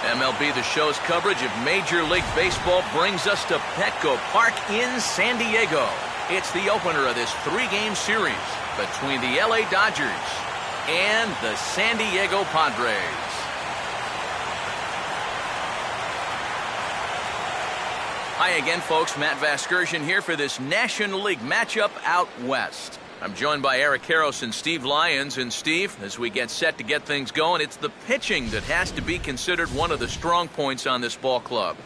MLB The Show's coverage of Major League Baseball brings us to Petco Park in San Diego. It's the opener of this three-game series between the LA Dodgers and the San Diego Padres. Hi again, folks. Matt Vasgersian here for this National League matchup out west. I'm joined by Eric Karros and Steve Lyons. And Steve, as we get set to get things going, it's the pitching that has to be considered one of the strong points on this ball club.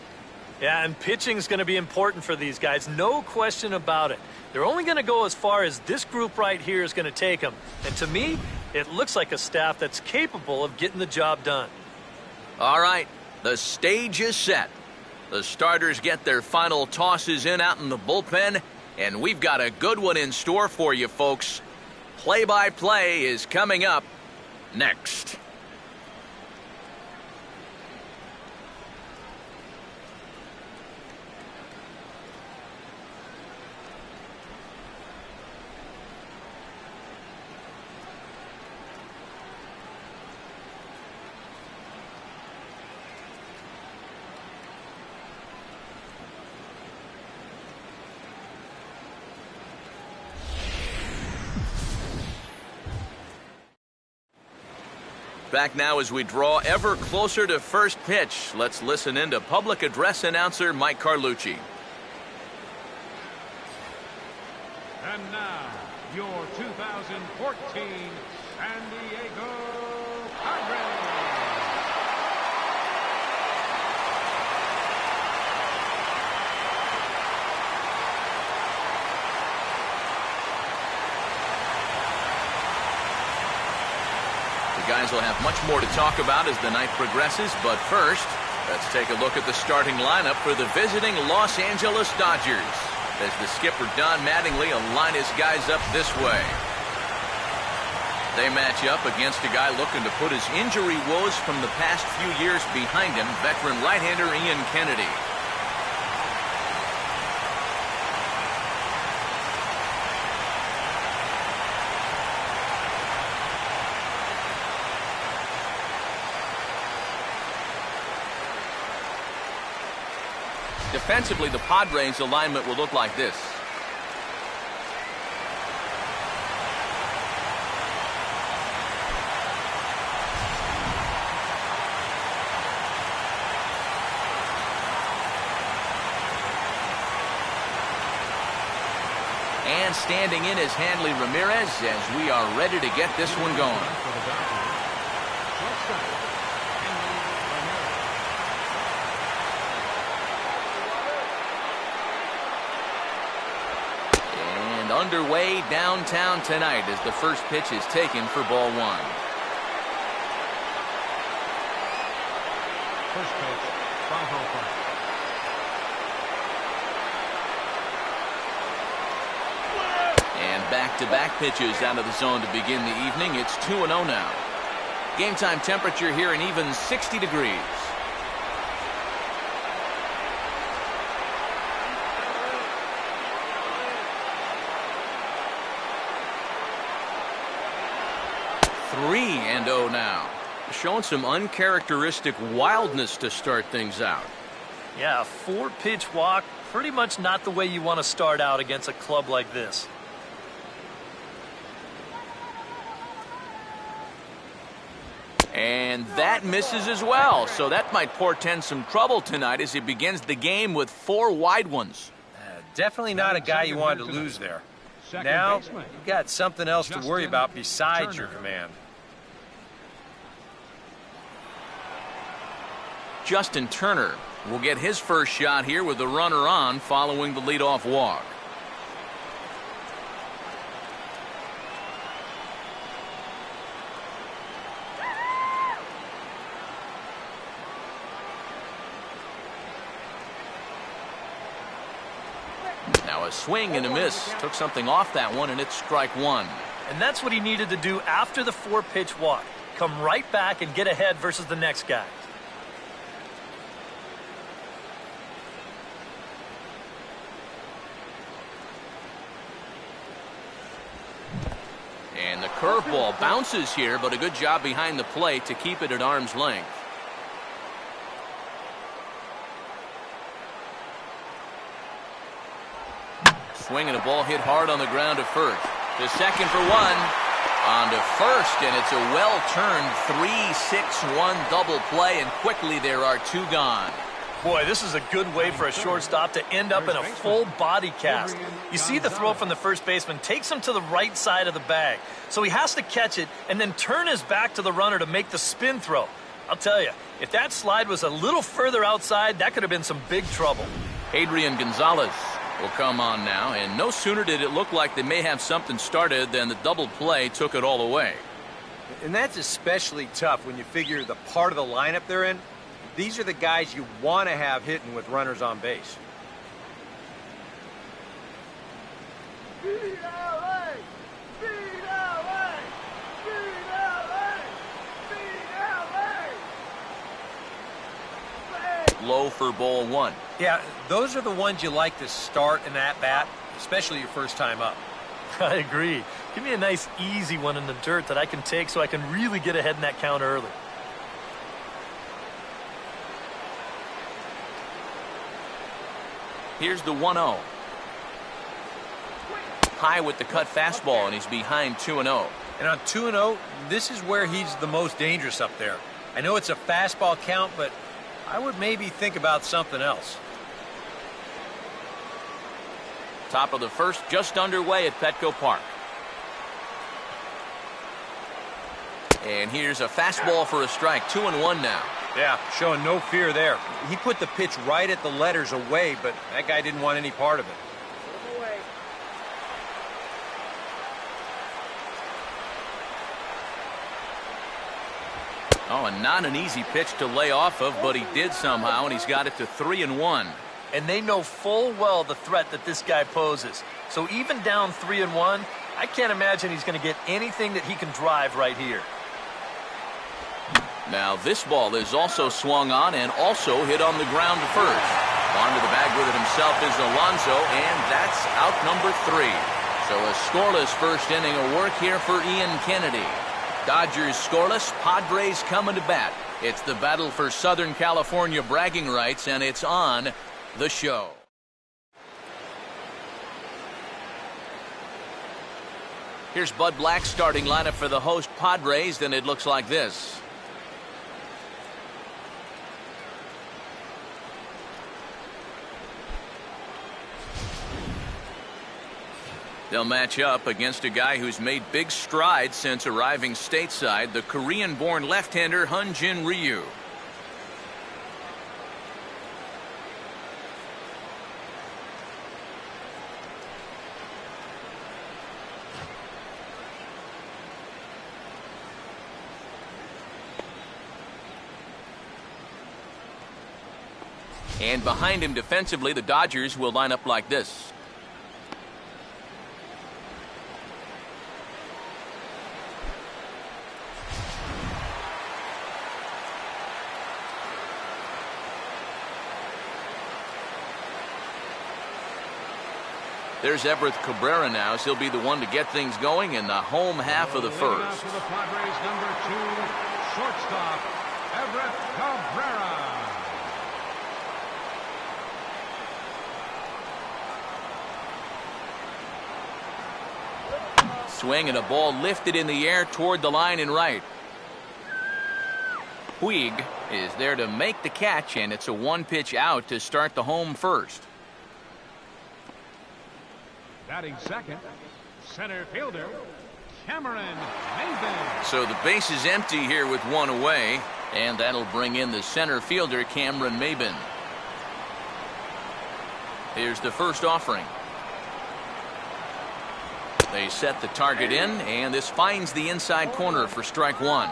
Yeah, and pitching is going to be important for these guys. No question about it. They're only going to go as far as this group right here is going to take them. And to me, it looks like a staff that's capable of getting the job done. All right, the stage is set. The starters get their final tosses in out in the bullpen, and we've got a good one in store for you, folks. Play-by-play is coming up next. Back now as we draw ever closer to first pitch. Let's listen in to public address announcer Mike Carlucci. And now, your 2014 San Diego Padres. The guys will have much more to talk about as the night progresses, but first, let's take a look at the starting lineup for the visiting Los Angeles Dodgers, as the skipper Don Mattingly will line his guys up this way. They match up against a guy looking to put his injury woes from the past few years behind him, veteran right-hander Ian Kennedy. Defensively, the Padres alignment will look like this. And standing in is Hanley Ramirez as we are ready to get this one going. Underway downtown tonight as the first pitch is taken for ball one. First pitch, foul ball. And back-to-back pitches out of the zone to begin the evening. It's 2-0 now. Game time temperature here an even 60 degrees. Three and 0 now. Showing some uncharacteristic wildness to start things out. Yeah, a four-pitch walk, pretty much not the way you want to start out against a club like this. And that misses as well, so that might portend some trouble tonight as he begins the game with four wide ones. Definitely not a guy you wanted to lose there. Now, you've got something else to worry about besides your command. Justin Turner will get his first shot here with the runner on following the leadoff walk. Now a swing and a miss. Took something off that one, and it's strike one. And that's what he needed to do after the four-pitch walk. Come right back and get ahead versus the next guy. And the curveball bounces here, but a good job behind the plate to keep it at arm's length. swinging a ball hit hard on the ground to first. To second for one. On to first, and it's a well-turned 3-6-1 double play, and quickly there are two gone. Boy, this is a good way for a shortstop to end up in a full body cast. You see the throw from the first baseman takes him to the right side of the bag. So he has to catch it and then turn his back to the runner to make the spin throw. I'll tell you, if that slide was a little further outside, that could have been some big trouble. Adrian Gonzalez will come on now, and no sooner did it look like they may have something started than the double play took it all away. And that's especially tough when you figure the part of the lineup they're in. These are the guys you want to have hitting with runners on base. Low for ball one. Yeah, those are the ones you like to start an at-bat, especially your first time up. I agree. Give me a nice, easy one in the dirt that I can take so I can really get ahead in that count early. Here's the 1-0. High with the cut fastball, and he's behind 2-0. And on 2-0, this is where he's the most dangerous up there. I know it's a fastball count, but I would maybe think about something else. Top of the first, just underway at Petco Park. And here's a fastball for a strike. 2-1 now. Yeah, showing no fear there. He put the pitch right at the letters away, but that guy didn't want any part of it. Oh, and not an easy pitch to lay off of, but he did somehow, and he's got it to 3-1. And they know full well the threat that this guy poses. So even down 3-1, I can't imagine he's going to get anything that he can drive right here. Now this ball is also swung on and also hit on the ground to first. Onto the bag with it himself is Alonso, and that's out number 3. So a scoreless first inning of work here for Ian Kennedy. Dodgers scoreless, Padres coming to bat. It's the battle for Southern California bragging rights, and it's on the show. Here's Bud Black's starting lineup for the host Padres, and it looks like this. They'll match up against a guy who's made big strides since arriving stateside, the Korean-born left-hander Hyun-Jin Ryu. And behind him defensively, the Dodgers will line up like this. There's Everett Cabrera now, so he'll be the one to get things going in the home half of the first. For the Padres, number 2, shortstop, Everett Cabrera. Swing and a ball lifted in the air toward the line and right. Puig is there to make the catch, and it's a 1-pitch out to start the home first. Batting second, center fielder, Cameron Maybin. So the base is empty here with one away, and that'll bring in the center fielder, Cameron Maybin. Here's the first offering. They set the target in, and this finds the inside corner for strike one.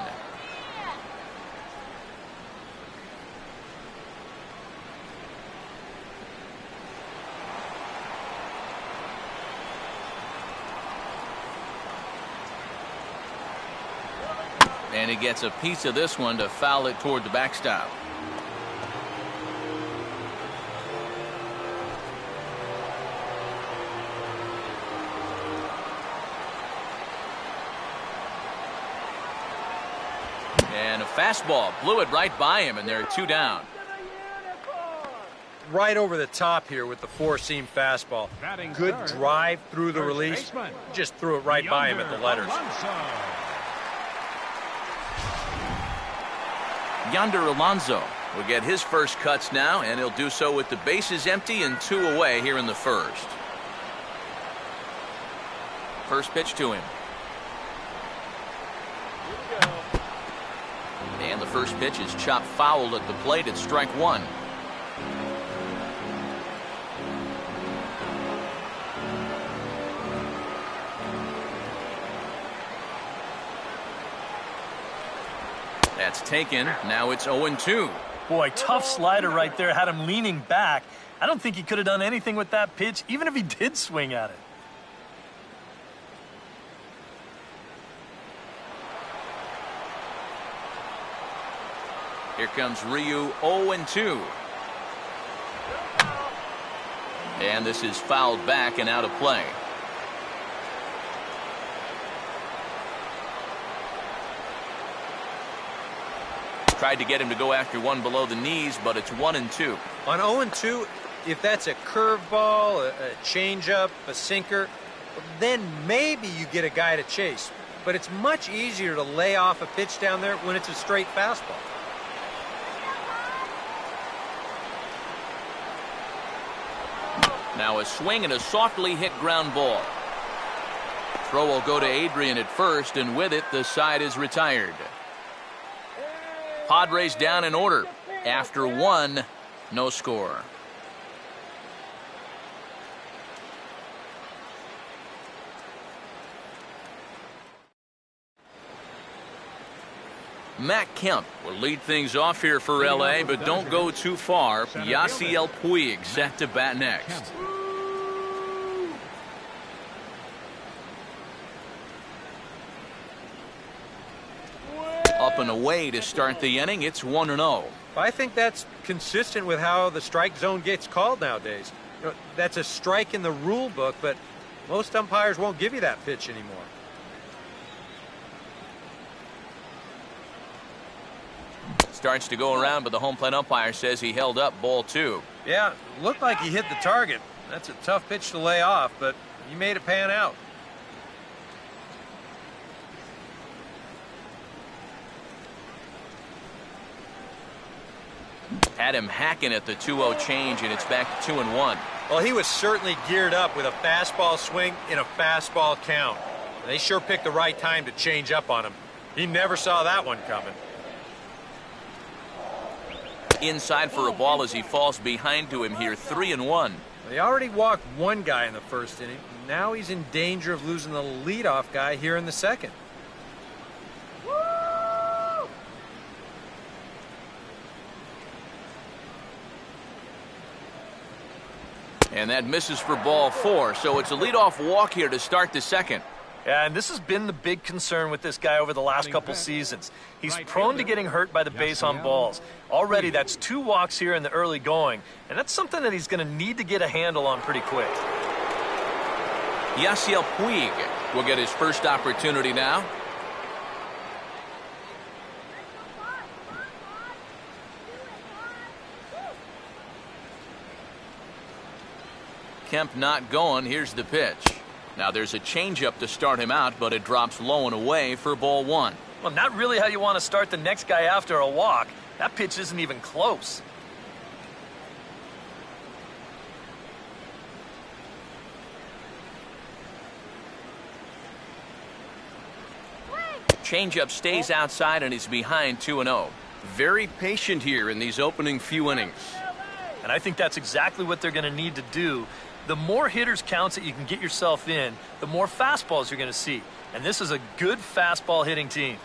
And he gets a piece of this one to foul it toward the backstop. And a fastball blew it right by him, and there are 2 down. right over the top here with the four-seam fastball. Batting Good third, drive through the first release. baseman, Just threw it right by him at the letters. Yonder Alonso will get his first cuts now, and he'll do so with the bases empty and 2 away here in the first. First pitch to him. And the first pitch is chopped foul at the plate at strike 1. That's taken. Now it's 0-2. Boy, tough slider right there. Had him leaning back. I don't think he could have done anything with that pitch, even if he did swing at it. Here comes Ryu, 0-2. And this is fouled back and out of play. Tried to get him to go after one below the knees, but it's 1-2. On 0-2, if that's a curveball, a changeup, a sinker, then maybe you get a guy to chase. But it's much easier to lay off a pitch down there when it's a straight fastball. Now a swing and a softly hit ground ball. Throw will go to Adrian at first, and with it, the side is retired. Padres down in order. After 1, no score. Matt Kemp will lead things off here for LA, but don't go too far. Yasiel Puig set to bat next. Up and away to start the inning. It's 1-0. I think that's consistent with how the strike zone gets called nowadays. You know, that's a strike in the rule book, but most umpires won't give you that pitch anymore. Starts to go around, but the home plate umpire says he held up ball 2. Yeah, looked like he hit the target. That's a tough pitch to lay off, but he made it pan out. Had him hacking at the 2-0 change, and it's back to 2-1. Well, he was certainly geared up with a fastball swing in a fastball count. They sure picked the right time to change up on him. He never saw that one coming. Inside for a ball as he falls behind to him here, 3-1. They already walked one guy in the first inning. Now he's in danger of losing the leadoff guy here in the second. And that misses for ball 4, so it's a leadoff walk here to start the second. Yeah, and this has been the big concern with this guy over the last couple seasons. He's prone to getting hurt by the base on balls. Already, that's 2 walks here in the early going, and that's something that he's going to need to get a handle on pretty quick. Yasiel Puig will get his first opportunity now. Kemp not going. Here's the pitch. Now there's a changeup to start him out, but it drops low and away for ball 1. Well, not really how you want to start the next guy after a walk. That pitch isn't even close. Changeup stays outside and is behind 2-0. Very patient here in these opening few innings. And I think that's exactly what they're going to need to do. The more hitters counts that you can get yourself in, the more fastballs you're going to see. And this is a good fastball hitting team.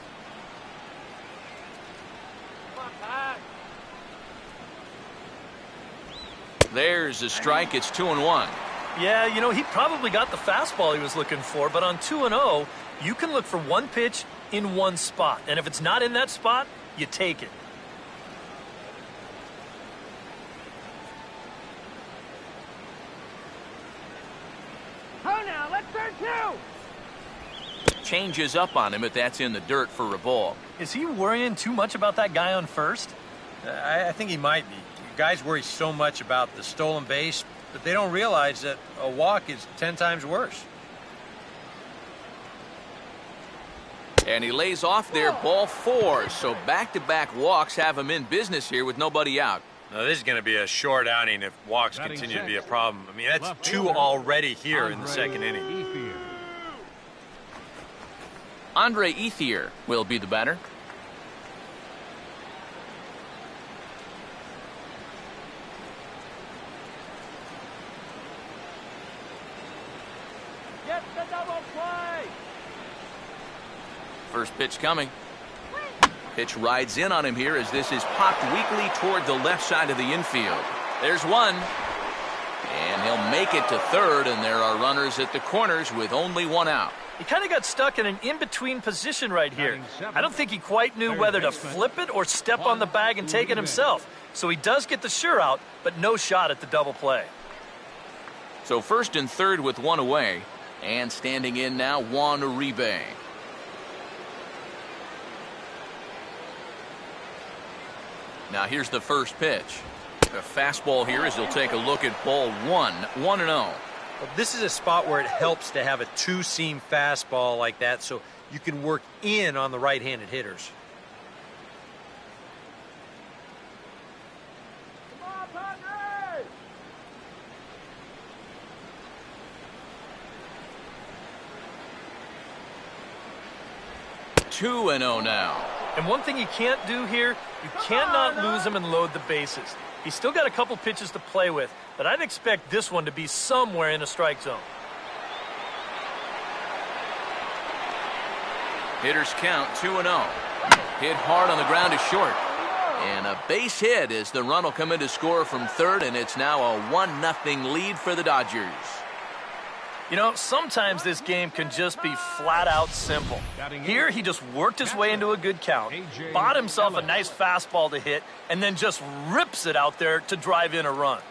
There's a strike. It's 2-1. Yeah, you know, he probably got the fastball he was looking for, but on 2-0, you can look for one pitch in one spot. And if it's not in that spot, you take it. Changes up on him, but that's in the dirt for a ball. Is he worrying too much about that guy on first? I think he might be. Guys worry so much about the stolen base, but they don't realize that a walk is 10 times worse. And he lays off there, ball 4. So back-to-back walks have him in business here with nobody out. Now, this is going to be a short outing if walks continue to be a problem. I mean, that's 2 already here in the second inning. Andre Ethier will be the batter. Get the double play. First pitch coming. Pitch rides in on him here as this is popped weakly toward the left side of the infield. There's one. And he'll make it to third, and there are runners at the corners with only 1 out. He kind of got stuck in an in-between position right here. I don't think he quite knew whether to flip it or step on the bag and take it himself. So he does get the sure out, but no shot at the double play. So first and third with 1 away. And standing in now, Juan Uribe. Now here's the first pitch. A fastball here as he'll take a look at ball 1. 1-0. Well, this is a spot where it helps to have a 2-seam fastball like that so you can work in on the right-handed hitters. Come on, Padres! 2-0 now. And one thing you can't do here, you cannot lose him and load the bases. He's still got a couple pitches to play with, but I'd expect this one to be somewhere in a strike zone. Hitters count 2-0. Hit hard on the ground is short. And a base hit as the run will come in to score from third, and it's now a 1-0 lead for the Dodgers. You know, sometimes this game can just be flat out simple. Here, he just worked his way into a good count, bought himself a nice fastball to hit, and then just rips it out there to drive in a run.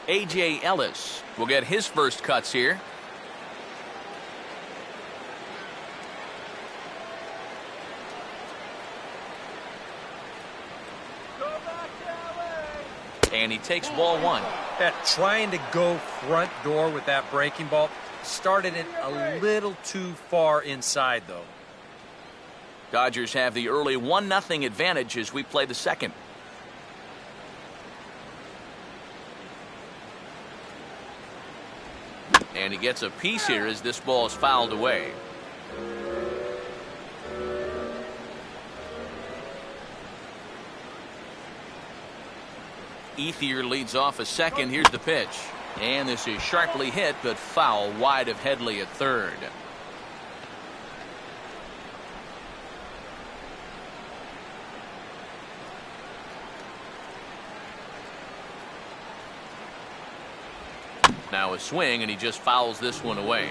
A.J. Ellis will get his first cuts here. And he takes ball 1. That trying to go front door with that breaking ball started it a little too far inside, though. Dodgers have the early 1-0 advantage as we play the second. And he gets a piece here as this ball is fouled away. Ethier leads off a second. Here's the pitch. And this is sharply hit, but foul wide of Headley at third. Now a swing, and he just fouls this one away.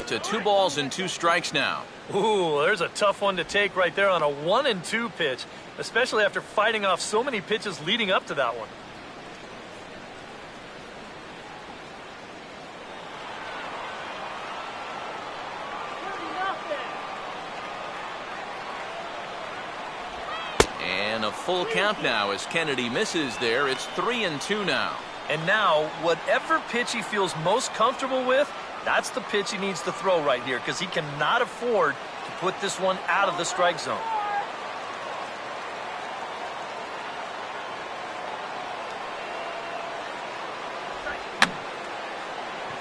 To 2 balls and 2 strikes now. Ooh, there's a tough one to take right there on a 1-2 pitch, especially after fighting off so many pitches leading up to that one. And a full count now as Kennedy misses there. It's 3-2 now. And now, whatever pitch he feels most comfortable with, that's the pitch he needs to throw right here because he cannot afford to put this one out of the strike zone.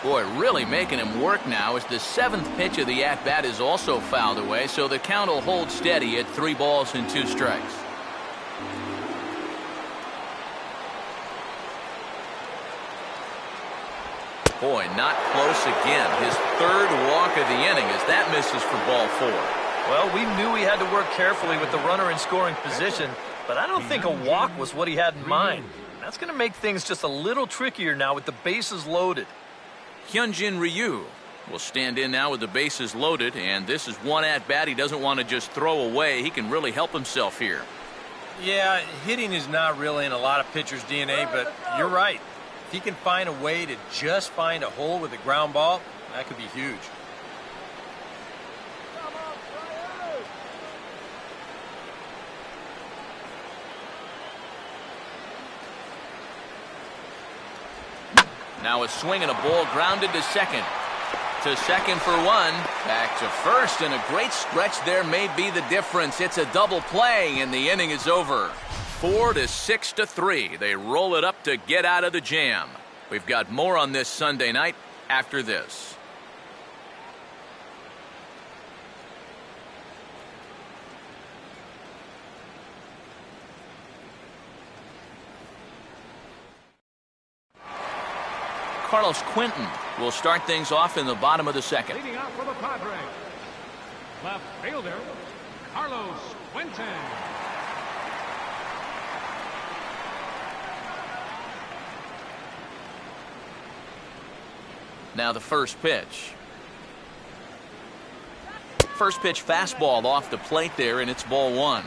Boy, really making him work now as the 7th pitch of the at-bat is also fouled away, so the count will hold steady at 3 balls and 2 strikes. Boy, not close again. His 3rd walk of the inning as that misses for ball 4. Well, we knew he had to work carefully with the runner in scoring position, but I don't think a walk was what he had in mind. That's going to make things just a little trickier now with the bases loaded. Hyunjin Ryu will stand in now with the bases loaded, and this is one at-bat he doesn't want to just throw away. He can really help himself here. Yeah, hitting is not really in a lot of pitchers' DNA, but you're right. If he can find a way to just find a hole with a ground ball, that could be huge. Now a swing and a ball grounded to second. To second for one. Back to first, and a great stretch there may be the difference. It's a double play, and the inning is over. 4 to 6 to 3. They roll it up to get out of the jam. We've got more on this Sunday night after this. Carlos Quentin will start things off in the bottom of the second. Leading out for the Padres, left fielder, Carlos Quentin. Now the first pitch. First pitch fastball off the plate there, and it's ball one.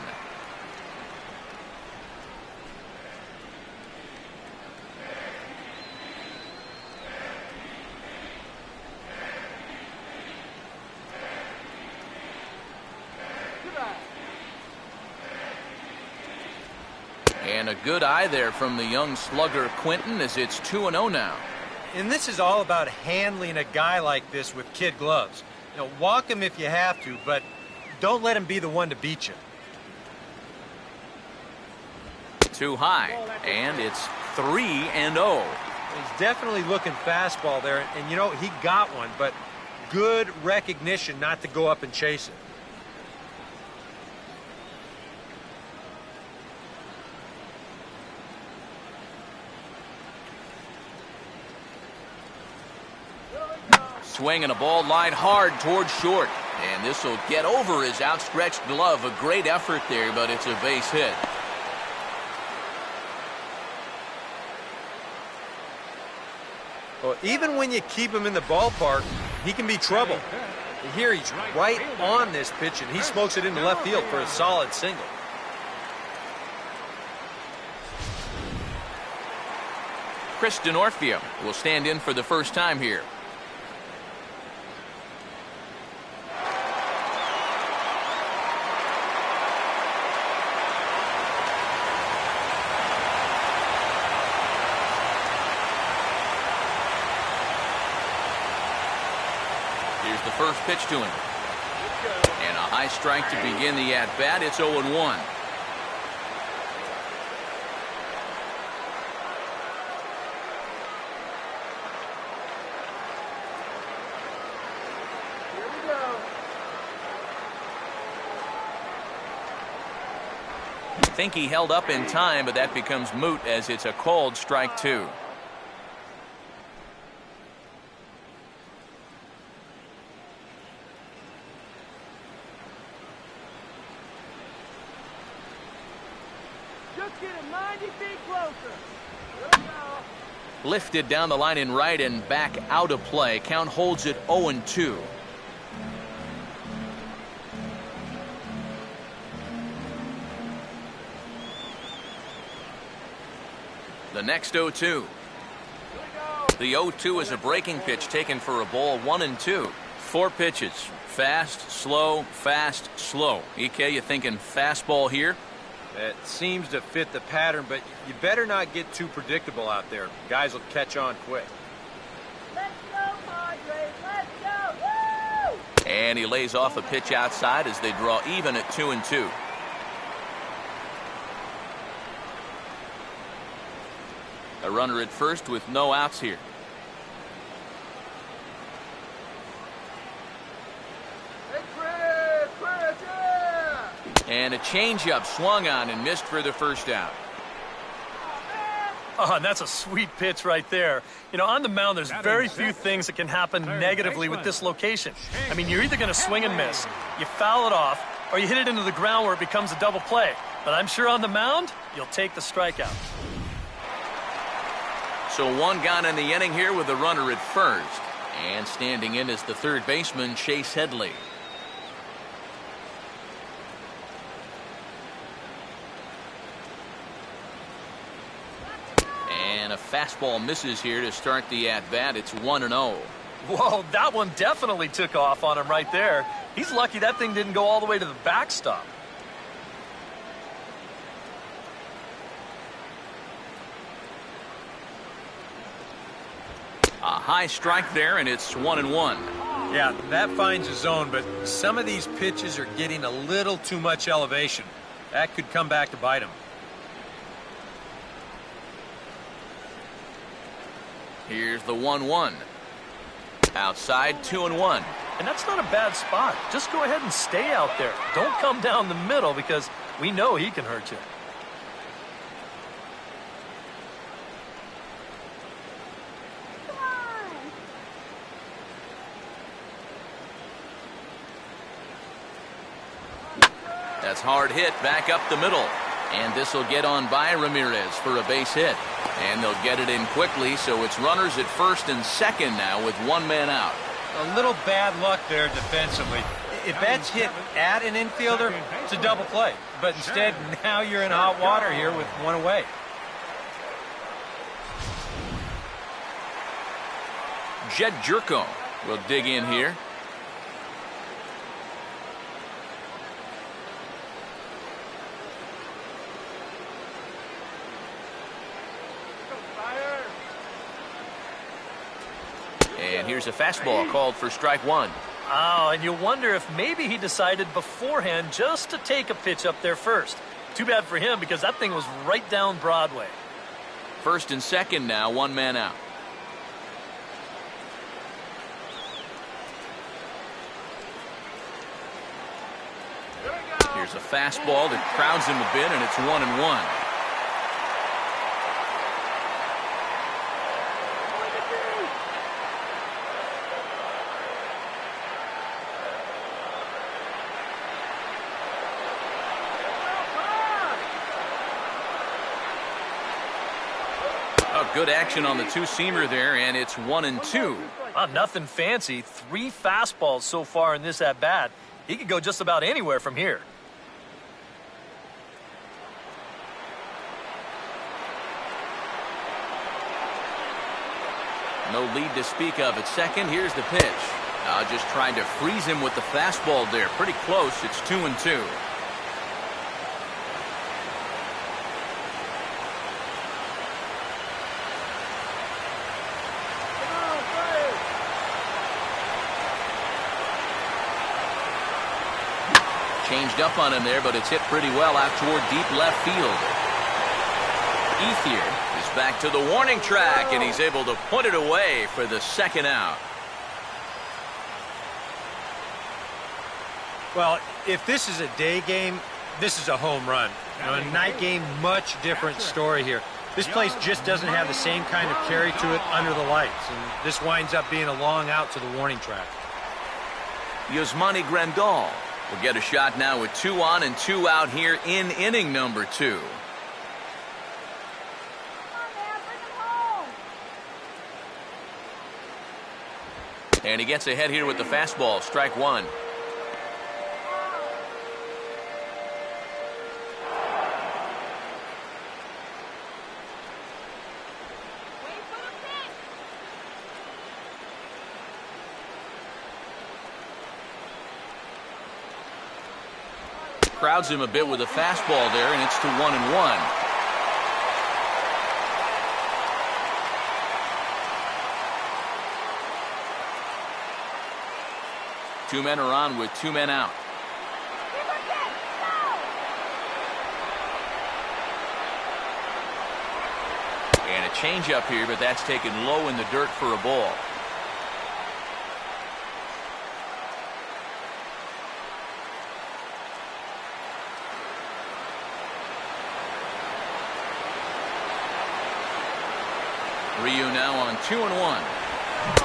And a good eye there from the young slugger Quentin, as it's 2-0 now. And this is all about handling a guy like this with kid gloves. You know, walk him if you have to, but don't let him be the one to beat you. Too high, and it's 3-0. He's definitely looking fastball there, and you know, he got one, but good recognition not to go up and chase it. Swing and a ball lined hard towards short. And this will get over his outstretched glove. A great effort there, but it's a base hit. Well, even when you keep him in the ballpark, he can be trouble. Here he's right on this pitch, and he smokes it into left field for a solid single. Chris Denorfia will stand in for the first time here. Here's the first pitch to him. And a high strike to begin the at-bat. It's 0-1. I think he held up in time, but that becomes moot as it's a called strike two. Just get him 90 feet closer. Lifted down the line in right and back out of play. Count holds it 0-2. The next 0-2. The 0-2 is a breaking pitch taken for a ball, 1-2. 4 pitches. Fast, slow, fast, slow. EK, you thinking fastball here? It seems to fit the pattern, but you better not get too predictable out there. Guys will catch on quick. Let's go, Padres. Let's go. Woo! And he lays off a pitch outside as they draw even at 2-2. A runner at first with no outs here. Hey, Chris, yeah! And a changeup swung on and missed for the first out. Oh, and that's a sweet pitch right there. You know, on the mound, there's very few things that can happen negatively with this location. I mean, you're either going to swing and miss, you foul it off, or you hit it into the ground where it becomes a double play. But I'm sure on the mound, you'll take the strikeout. So one gone in the inning here with a runner at first. And standing in is the third baseman, Chase Headley. And a fastball misses here to start the at-bat. It's 1-0. Whoa, that one definitely took off on him right there. He's lucky that thing didn't go all the way to the backstop. A high strike there, and it's 1-1. Yeah, that finds a zone, but some of these pitches are getting a little too much elevation. That could come back to bite him. Here's the 1-1. Outside, 2-1. And that's not a bad spot. Just go ahead and stay out there. Don't come down the middle because we know he can hurt you. That's hard hit back up the middle. And this will get on by Ramirez for a base hit. And they'll get it in quickly, so it's runners at first and second now with one man out. A little bad luck there defensively. If that's hit at an infielder, it's a double play. But instead, now you're in hot water here with one away. Jed Jerko will dig in here. And here's a fastball called for strike one. Oh, and you wonder if maybe he decided beforehand just to take a pitch up there first. Too bad for him because that thing was right down Broadway. First and second now, one man out. Here's a fastball that crowds him a bit, and it's 1-1. Good action on the two-seamer there, and it's 1-2. Nothing fancy. 3 fastballs so far in this at-bat. He could go just about anywhere from here. No lead to speak of at second. Here's the pitch. Just trying to freeze him with the fastball there. Pretty close. It's 2-2. Changed up on him there, but it's hit pretty well out toward deep left field. Ethier is back to the warning track, and he's able to put it away for the second out. Well, if this is a day game, this is a home run. You know, a night game, much different story here. This place just doesn't have the same kind of carry to it under the lights, and this winds up being a long out to the warning track. Yasmani Grandal will get a shot now with 2 on and 2 out here in inning number 2. And he gets ahead here with the fastball, strike one. Crowds him a bit with a fastball there, and it's to 1-1. Two men are on with 2 men out. And a changeup here, but that's taken low in the dirt for a ball. Ryu now on 2-1.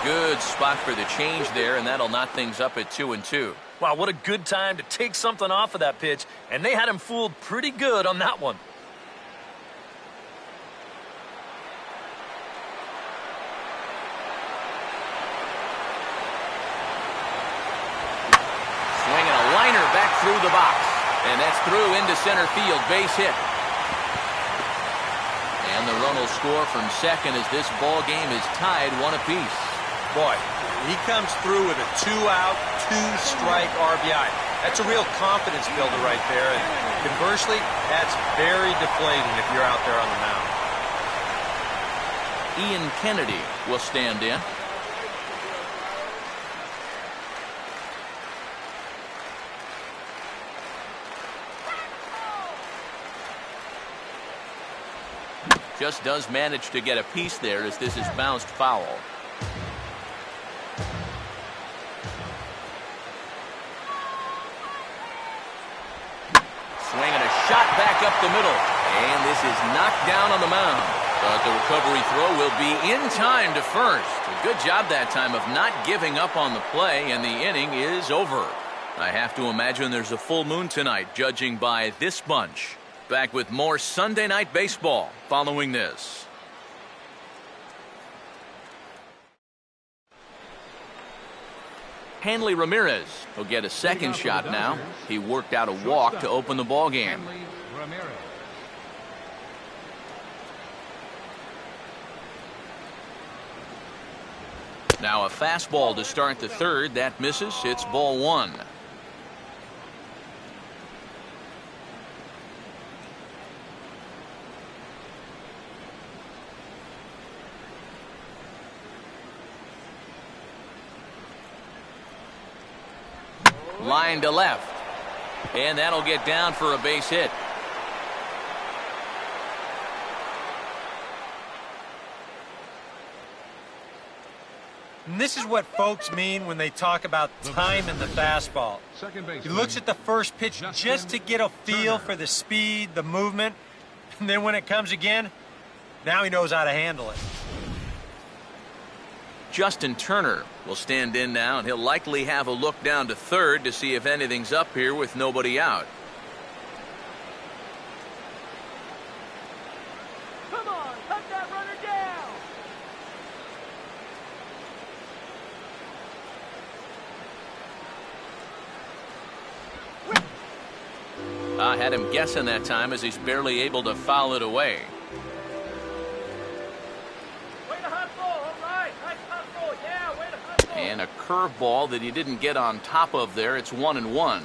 Good spot for the change there, and that'll knot things up at 2-2. Wow, what a good time to take something off of that pitch, and they had him fooled pretty good on that one. Swinging a liner back through the box, and that's through into center field, base hit. And the run will score from second as this ball game is tied 1 apiece. Boy, he comes through with a 2-out, 2-strike RBI. That's a real confidence builder right there. And conversely, that's very deflating if you're out there on the mound. Ian Kennedy will stand in. Just does manage to get a piece there as this is bounced foul. Swinging a shot back up the middle. And this is knocked down on the mound. But the recovery throw will be in time to first. A good job that time of not giving up on the play, and the inning is over. I have to imagine there's a full moon tonight, judging by this bunch. Back with more Sunday Night Baseball following this. Hanley Ramirez will get a second shot now. He worked out a walk to open the ball game. Hanley Ramirez. Now a fastball to start the third. That misses. It's ball 1. Line to left. And that'll get down for a base hit. And this is what folks mean when they talk about time in the fastball. He looks at the first pitch just to get a feel for the speed, the movement, and then when it comes again, now he knows how to handle it. Justin Turner will stand in now, and he'll likely have a look down to third to see if anything's up here with nobody out. Come on, cut that runner down. I had him guessing that time as he's barely able to foul it away. And a curveball that he didn't get on top of there. It's 1-1.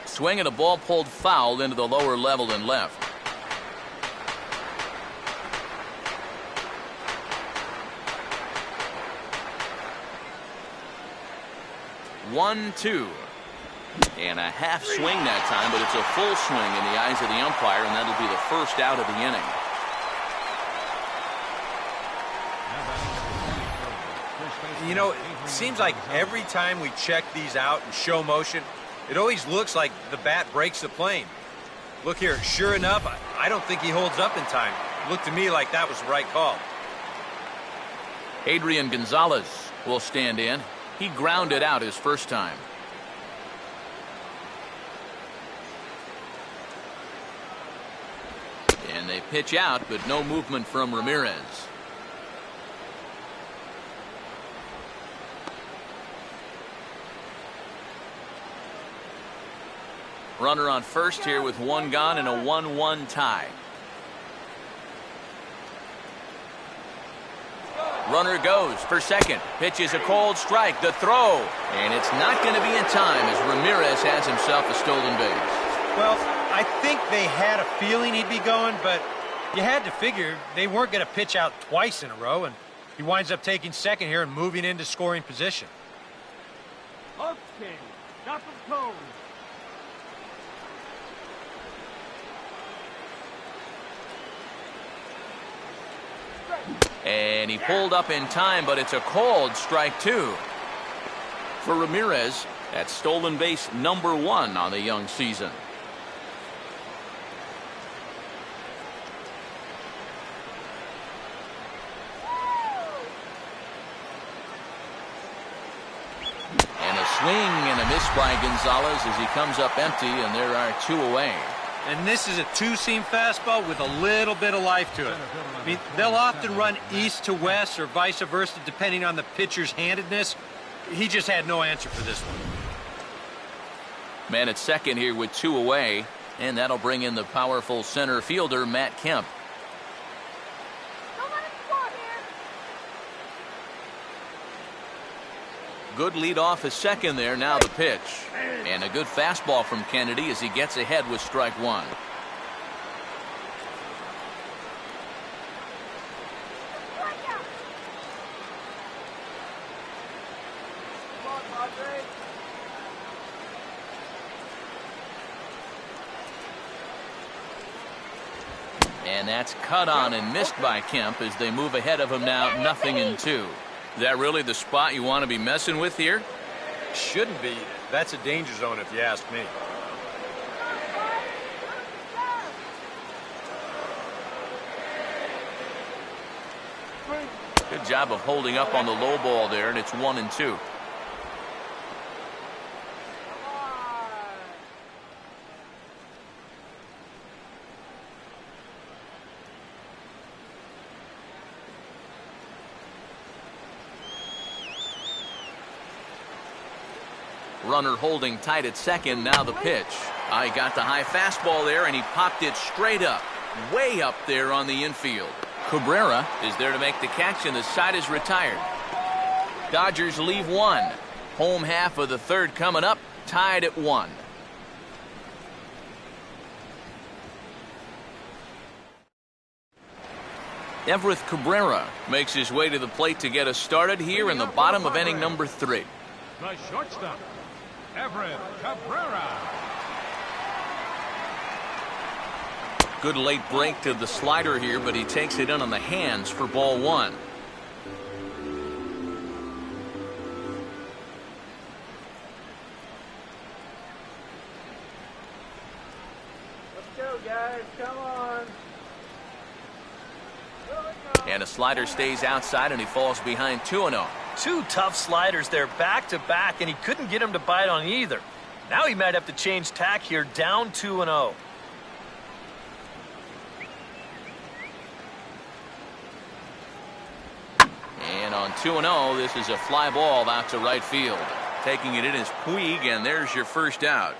Swing and a ball pulled foul into the lower level and left. One, two. And a half swing that time, but it's a full swing in the eyes of the umpire, and that'll be the first out of the inning. You know, it seems like every time we check these out in show motion, it always looks like the bat breaks the plane. Look here, sure enough, I don't think he holds up in time. It looked to me like that was the right call. Adrian Gonzalez will stand in. He grounded out his first time. And they pitch out, but no movement from Ramirez. Runner on first here with one gone and a 1-1 tie. Runner goes for second. Pitch is a cold strike. The throw. And it's not going to be in time as Ramirez has himself a stolen base. Well, I think they had a feeling he'd be going, but you had to figure they weren't going to pitch out twice in a row, and he winds up taking second here and moving into scoring position. Okay, got the cone. And he pulled up in time, but it's a called strike 2. For Ramirez, that's stolen base number 1 on the young season. And a swing and a miss by Gonzalez as he comes up empty, and there are 2 away. And this is a two-seam fastball with a little bit of life to it. I mean, they'll often run east to west or vice versa, depending on the pitcher's handedness. He just had no answer for this one. Man at second here with 2 away, and that'll bring in the powerful center fielder, Matt Kemp. Good lead off his second there. Now the pitch. And a good fastball from Kennedy as he gets ahead with strike 1. And that's cut on and missed by Kemp as they move ahead of him now 0-2. Is that really the spot you want to be messing with here? Shouldn't be. That's a danger zone if you ask me. Good job of holding up on the low ball there, and it's 1-2. Runner holding tight at second. Now the pitch. I got the high fastball there, and he popped it straight up, way up there on the infield. Cabrera is there to make the catch, and the side is retired. Dodgers leave 1. Home half of the third coming up, tied at 1. Everett Cabrera makes his way to the plate to get us started here in the bottom of inning number 3. The shortstop, Everett Cabrera. Good late break to the slider here, but he takes it in on the hands for ball 1. Let's go, guys. Come on. And a slider stays outside, and he falls behind 2-0. 2 tough sliders there back to back, and he couldn't get him to bite on either. Now he might have to change tack here, down 2-0. And on 2-0, this is a fly ball out to right field. Taking it in is Puig, and there's your first out.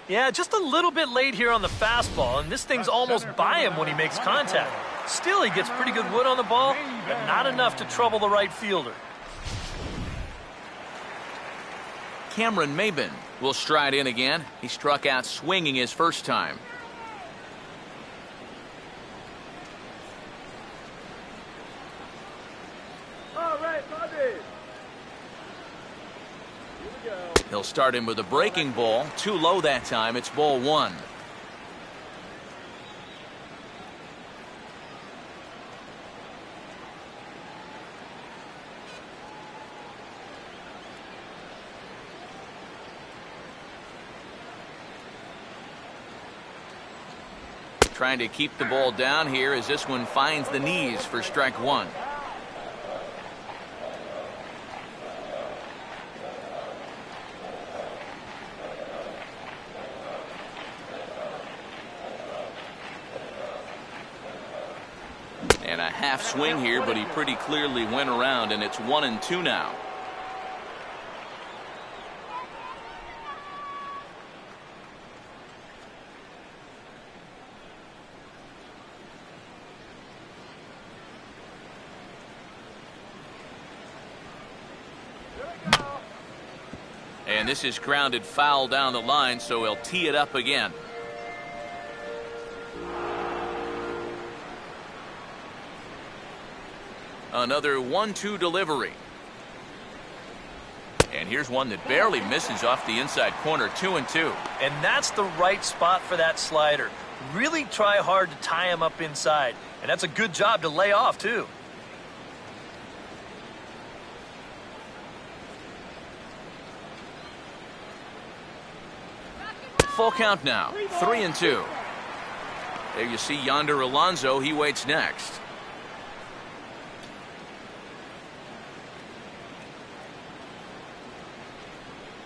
Yeah, just a little bit late here on the fastball, and this thing's almost by him when he makes contact. Still, he gets pretty good wood on the ball, but not enough to trouble the right fielder. Cameron Maben will stride in again. He struck out swinging his first time. All right, Padres. Here we go. He'll start him with a breaking ball. Too low that time. It's ball 1. Trying to keep the ball down here as this one finds the knees for strike 1. And a half swing here, but he pretty clearly went around, and it's 1-2 now. And this is grounded foul down the line, so he'll tee it up again. Another 1-2 delivery. And here's one that barely misses off the inside corner, 2-2. And that's the right spot for that slider. Really try hard to tie him up inside. And that's a good job to lay off, too. Full count now, 3-2. There you see Yonder Alonso. He waits next.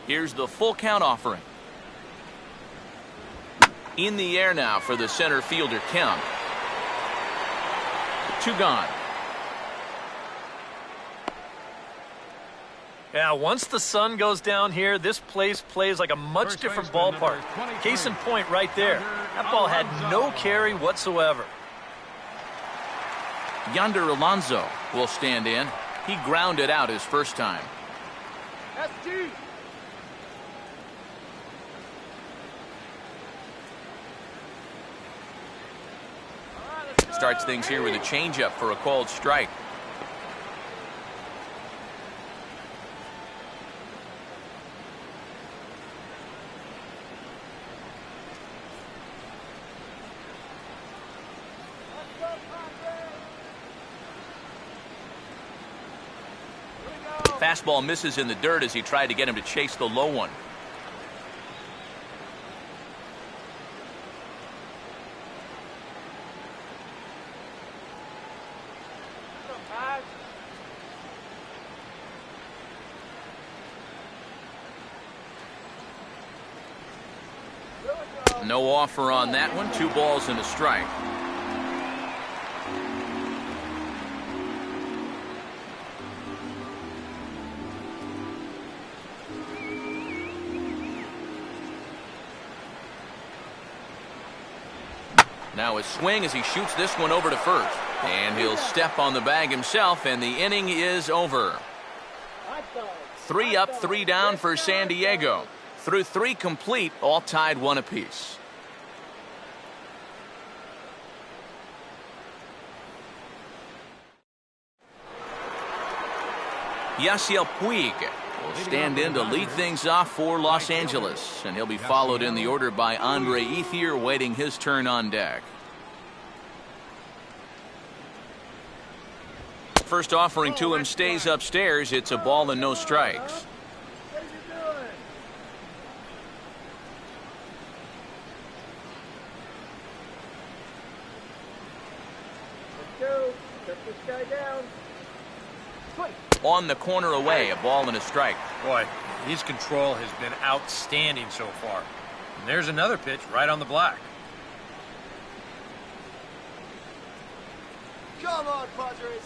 Here's the full count offering. In the air now for the center fielder count. 2 gone. Yeah, once the sun goes down here, this place plays like a much different ballpark. Case in point right there. That ball had no carry whatsoever. Yonder Alonso will stand in. He grounded out his first time. That's two. Starts things here with a changeup for a called strike. Fastball misses in the dirt as he tried to get him to chase the low one. No offer on that one. 2 balls and a strike. Now a swing as he shoots this one over to first. And he'll step on the bag himself, and the inning is over. 3 up, 3 down for San Diego. Through 3 complete, all tied 1 apiece. Yasiel Puig will stand in to lead things off for Los Angeles, and he'll be followed in the order by Andre Ethier, waiting his turn on deck. First offering to him stays upstairs. It's a ball and no strikes. On the corner away, a ball and a strike. Boy, his control has been outstanding so far. And there's another pitch right on the black. Come on, Padres.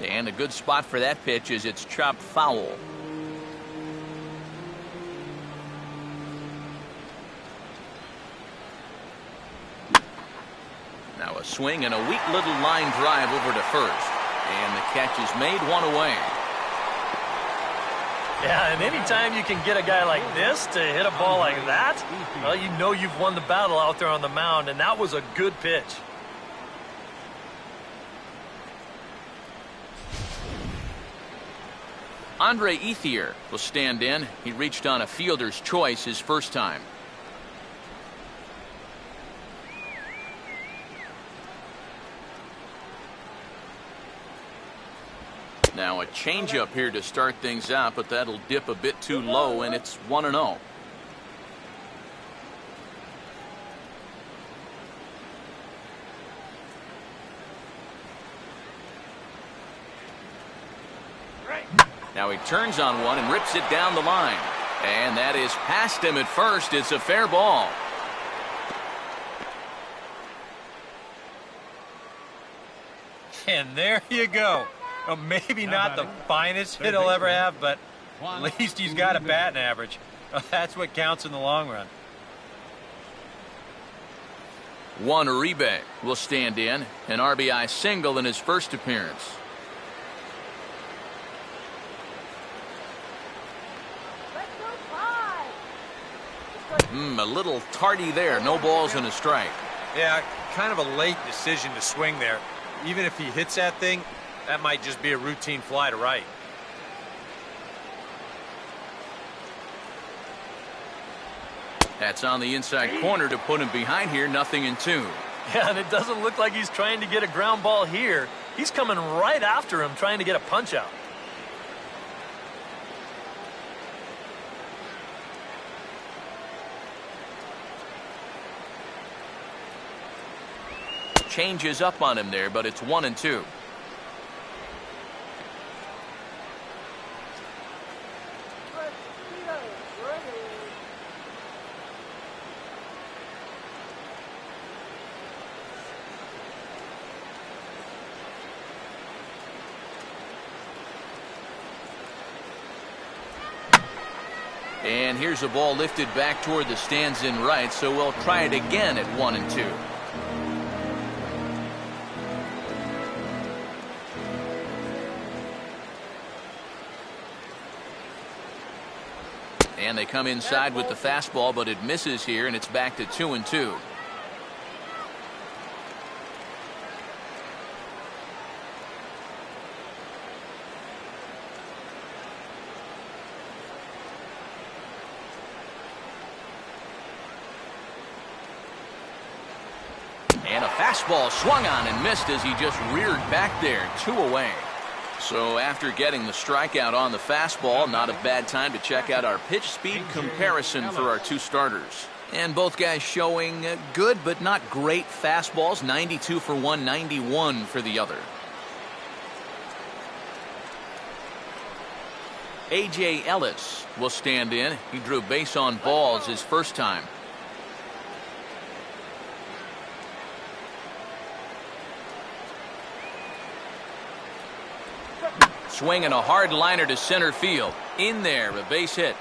And a good spot for that pitch is it's chopped foul. Now a swing and a weak little line drive over to first. And the catch is made, 1 away. Yeah, and anytime you can get a guy like this to hit a ball like that, well, you know you've won the battle out there on the mound, and that was a good pitch. Andre Ethier will stand in. He reached on a fielder's choice his first time. Now a changeup here to start things out, but that'll dip a bit too low, and it's 1-0. Now he turns on one and rips it down the line. And that is past him at first. It's a fair ball. And there you go. Well, maybe not the finest hit he'll ever have, but at least he's got a batting average. That's what counts in the long run. Juan Uribe will stand in. An RBI single in his first appearance. A little tardy there. No balls and a strike. Yeah, kind of a late decision to swing there. Even if he hits that thing, that might just be a routine fly to right. That's on the inside corner to put him behind here. 0-2. Yeah, and it doesn't look like he's trying to get a ground ball here. He's coming right after him, trying to get a punch out. Changes up on him there, but it's 1-2. And here's a ball lifted back toward the stands in right, so we'll try it again at 1-2. And they come inside with the fastball, but it misses here, and it's back to 2-2. And a fastball swung on and missed as he just reared back there, 2 away. So after getting the strikeout on the fastball, not a bad time to check out our pitch speed comparison for our 2 starters. And both guys showing good but not great fastballs, 92 for one, 91 for the other. A.J. Ellis will stand in. He drew base on balls his first time. Swinging a hard liner to center field. In there, a base hit.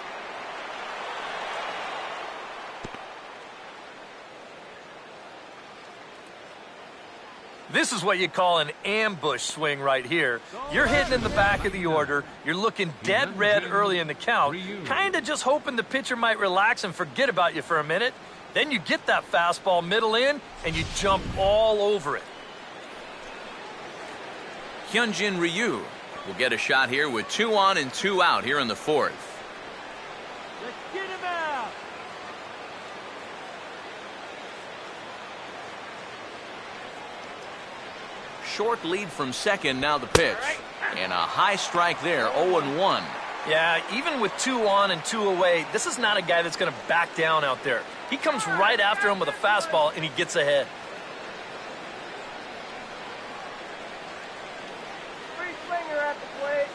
This is what you call an ambush swing right here. You're hitting in the back of the order. You're looking dead red early in the count, kind of just hoping the pitcher might relax and forget about you for a minute. Then you get that fastball middle in, and you jump all over it. Hyunjin Ryu will get a shot here with 2 on and 2 out here in the 4th. Let's get him out. Short lead from second, now the pitch. And a high strike there, 0-1. Yeah, even with 2 on and 2 away, this is not a guy that's going to back down out there. He comes right after him with a fastball, and he gets ahead. Free swinger at the plate.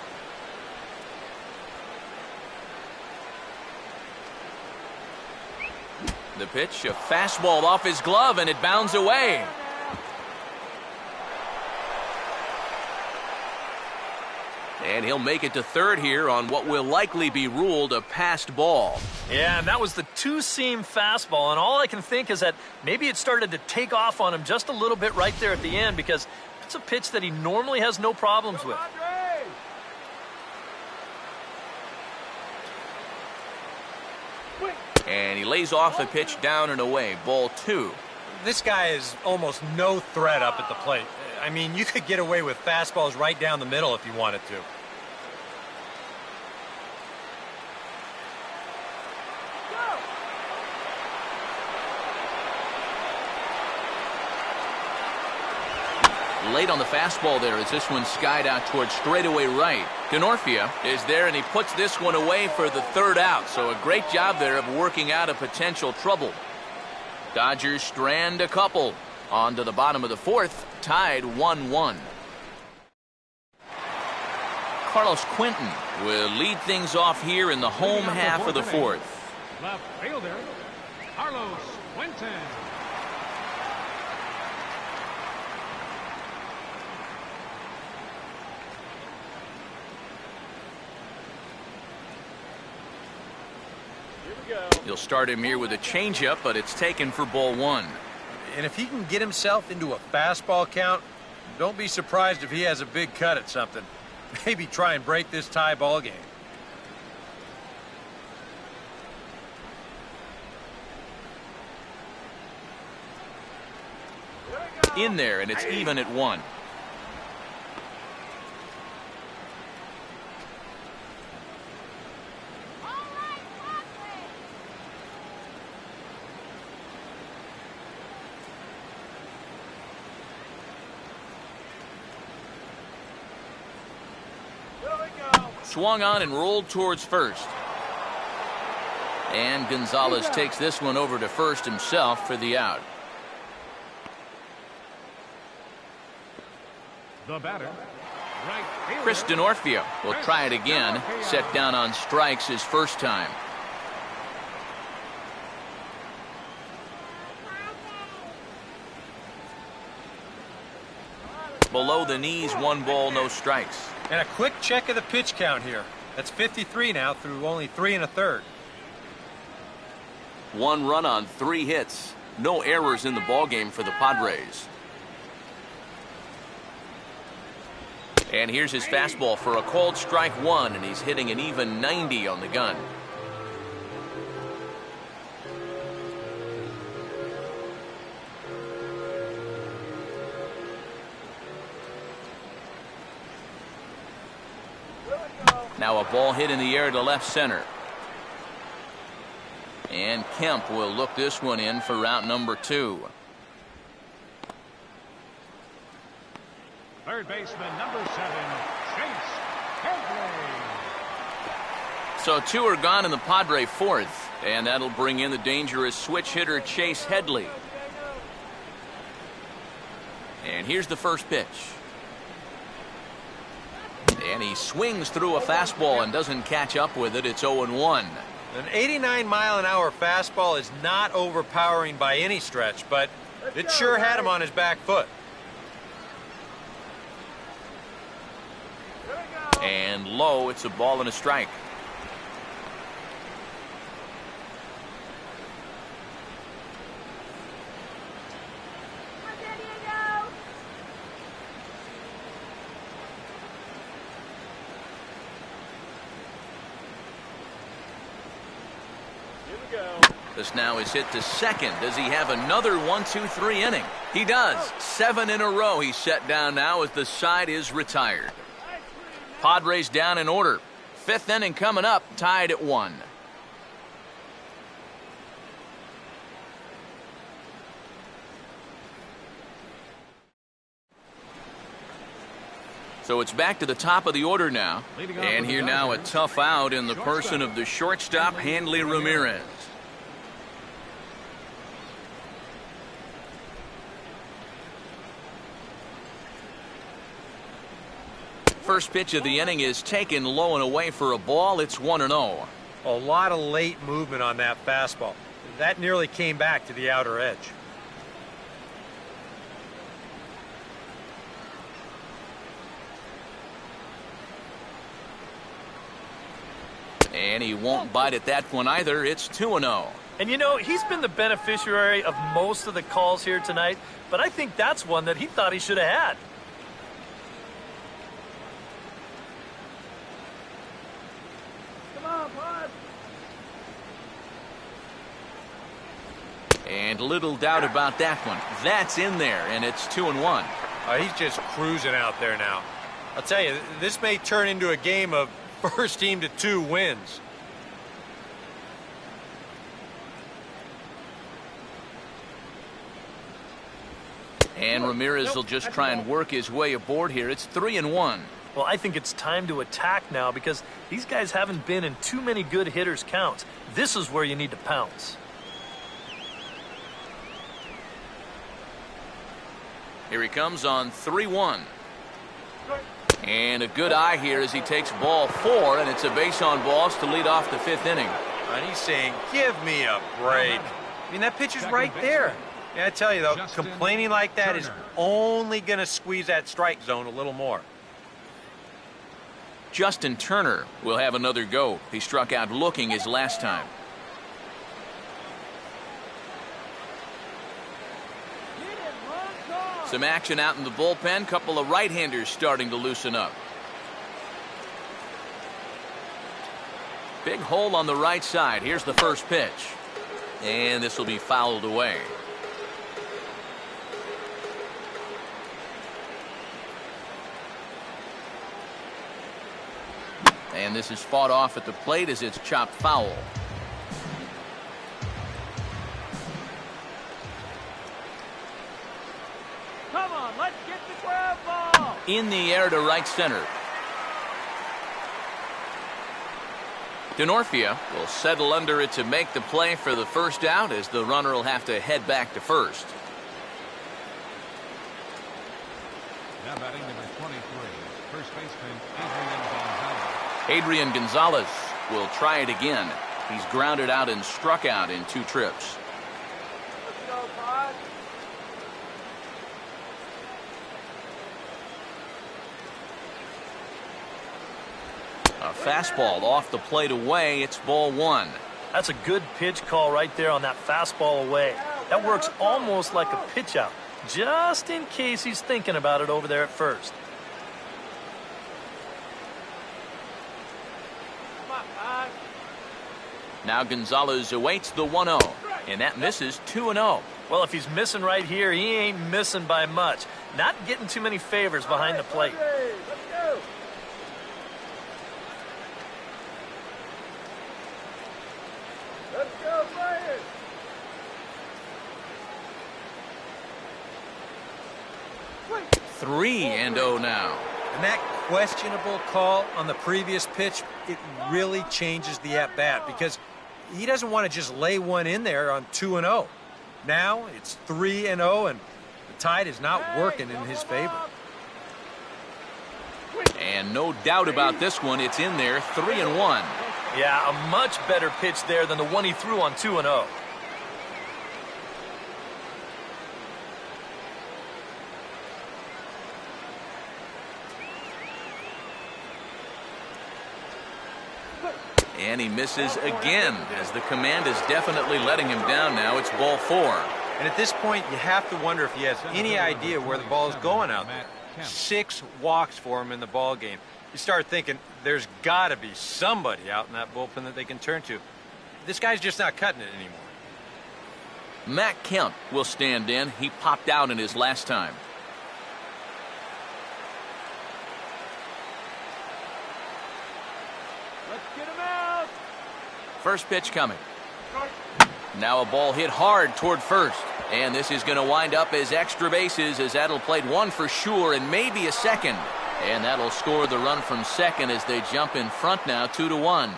The pitch, a fastball off his glove, and it bounds away. And he'll make it to third here on what will likely be ruled a passed ball. Yeah, and that was the 2-seam fastball, and all I can think is that maybe it started to take off on him just a little bit right there at the end, because it's a pitch that he normally has no problems with. Padres. And he lays off the pitch down and away, ball 2. This guy is almost no threat up at the plate. I mean, you could get away with fastballs right down the middle if you wanted to. Late on the fastball there as this one skied out towards straightaway right. Denorfia is there, and he puts this one away for the 3rd out. So a great job there of working out a potential trouble. Dodgers strand a couple. On to the bottom of the 4th, tied 1-1. Carlos Quentin will lead things off here in the home half of the 4th. Left fielder, Carlos Quentin. He'll start him here with a changeup, but it's taken for ball 1. And if he can get himself into a fastball count, don't be surprised if he has a big cut at something. Maybe try and break this tie ball game. In there, and it's even at 1. Swung on and rolled towards first. And Gonzalez takes this one over to first himself for the out. The batter, right fielder, Chris Denorfia will try it again. Set down on strikes his first time. Below the knees, 1 ball, no strikes. And a quick check of the pitch count here. That's 53 now through only 3 1/3. 1 run on 3 hits. No errors in the ballgame for the Padres. And here's his fastball for a called strike 1, and he's hitting an even 90 on the gun. Now a ball hit in the air to left center. And Kemp will look this one in for route number 2. Third baseman, number 7, Chase Headley. So 2 are gone in the Padre 4th, and that'll bring in the dangerous switch hitter Chase Headley. And here's the first pitch. And he swings through a fastball and doesn't catch up with it. It's 0-1. An 89-mile-an-hour fastball is not overpowering by any stretch, but it sure had him on his back foot. And low, it's a ball and a strike. This now is hit to second. Does he have another 1-2-3 inning? He does. 7 in a row he's set down now as the side is retired. Padres down in order. 5th inning coming up, tied at 1. So it's back to the top of the order now. And here now a tough out in the person of the shortstop, Hanley Ramirez. First pitch of the inning is taken low and away for a ball. It's 1-0. A lot of late movement on that fastball. That nearly came back to the outer edge. And he won't bite at that one either. It's 2-0. And you know, he's been the beneficiary of most of the calls here tonight, but I think that's one that he thought he should have had. And little doubt about that one. That's in there, and it's 2-1. He's just cruising out there now. I'll tell you, this may turn into a game of first team to 2 wins. And Ramirez will just try and work his way aboard here. It's 3-1. Well, I think it's time to attack now because these guys haven't been in too many good hitters' counts. This is where you need to pounce. Here he comes on 3-1. And a good eye here as he takes ball 4, and it's a base on balls to lead off the 5th inning. And he's saying, give me a break. I mean, that pitch is right there. Yeah, I tell you, though, complaining like that is only going to squeeze that strike zone a little more. Justin Turner will have another go. He struck out looking his last time. Some action out in the bullpen. Couple of right-handers starting to loosen up. Big hole on the right side. Here's the first pitch. And this will be fouled away. And this is fought off at the plate as it's chopped foul. Come on, let's get the grab ball. In the air to right center. Denorfia will settle under it to make the play for the first out as the runner will have to head back to first. Now batting number 23, first baseman Adrian Gonzalez will try it again. He's grounded out and struck out in 2 trips. Let's go, Pod. A fastball off the plate away. It's ball 1. That's a good pitch call right there on that fastball away. That works almost like a pitch out, just in case he's thinking about it over there at first. Now Gonzalez awaits the 1-0, and that misses 2-0. Well, if he's missing right here, he ain't missing by much. Not getting too many favors behind the plate. Let's go. Let's go, players. 3-0 now. And that questionable call on the previous pitch, it really changes the at-bat because he doesn't want to just lay one in there on 2-0. Now it's 3-0, and the tide is not working in his favor. And no doubt about this one, it's in there, 3-1. Yeah, a much better pitch there than the one he threw on 2-0. And he misses again, as the command is definitely letting him down now. It's ball 4. And at this point, you have to wonder if he has any idea where the ball is going out there. 6 walks for him in the ball game. You start thinking there's got to be somebody out in that bullpen that they can turn to. This guy's just not cutting it anymore. Matt Kemp will stand in. He popped out in his last time. Let's get him out. First pitch coming. Now a ball hit hard toward first. And this is going to wind up as extra bases, as that'll play one for sure and maybe a second. And that'll score the run from second as they jump in front now, 2-1.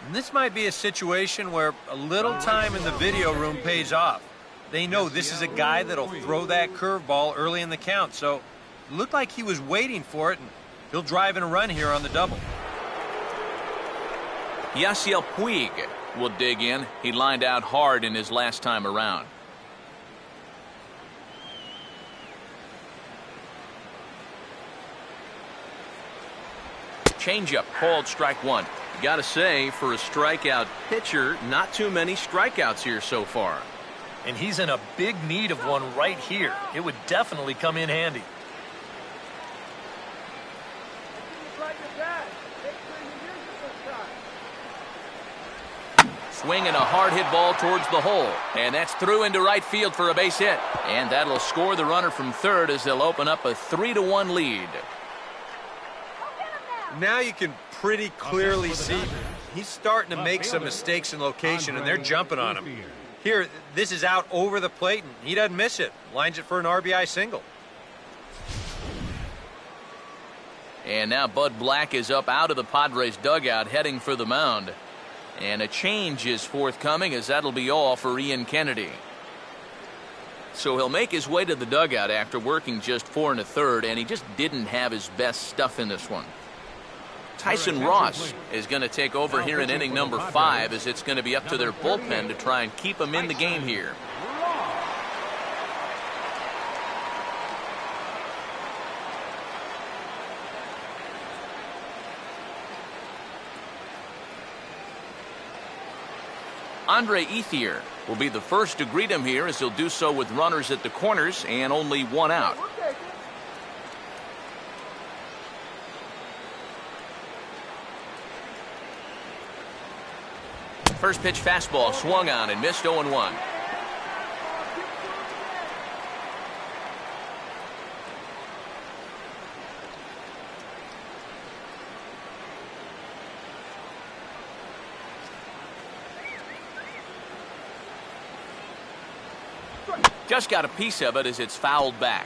And this might be a situation where a little time in the video room pays off. They know this is a guy that'll throw that curveball early in the count, so it looked like he was waiting for it, and he'll drive in a run here on the double. Yasiel Puig will dig in. He lined out hard in his last time around. Changeup called strike 1. You got to say, for a strikeout pitcher, not too many strikeouts here so far. And he's in a big need of one right here. It would definitely come in handy. Like your dad. Make sure you use it this time. Swinging a hard hit ball towards the hole. And that's through into right field for a base hit. And that'll score the runner from third as they'll open up a 3-1 lead. Now you can pretty clearly see he's starting to make some mistakes in location, and they're jumping on him. Here, this is out over the plate, and he doesn't miss it. Lines it for an RBI single. And now Bud Black is up out of the Padres dugout heading for the mound. And a change is forthcoming, as that'll be all for Ian Kennedy. So he'll make his way to the dugout after working just 4 1/3, and he just didn't have his best stuff in this one. Tyson Ross is going to take over here in inning number 5, as it's going to be up to their bullpen to try and keep him in the game here. Andre Ethier will be the first to greet him here, as he'll do so with runners at the corners and only 1 out. First pitch fastball swung on and missed 0-1. Just got a piece of it as it's fouled back.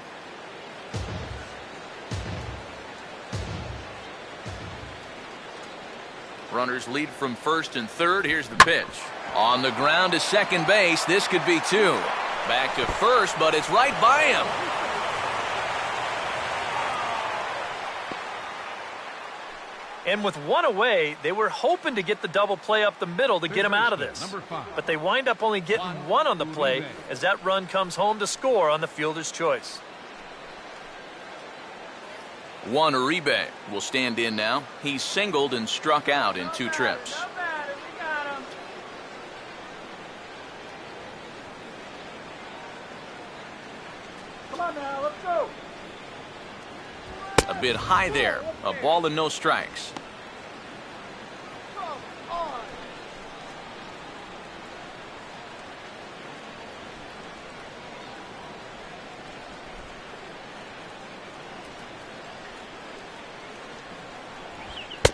Runners lead from first and third. Here's the pitch. On the ground to second base. This could be 2. Back to first, but it's right by him. And with 1 away, they were hoping to get the double play up the middle to get him out of this. But they wind up only getting 1 on the play, as that run comes home to score on the fielder's choice. Juan Uribe will stand in now. He's singled and struck out in 2 trips. bit high there. A ball and no strikes.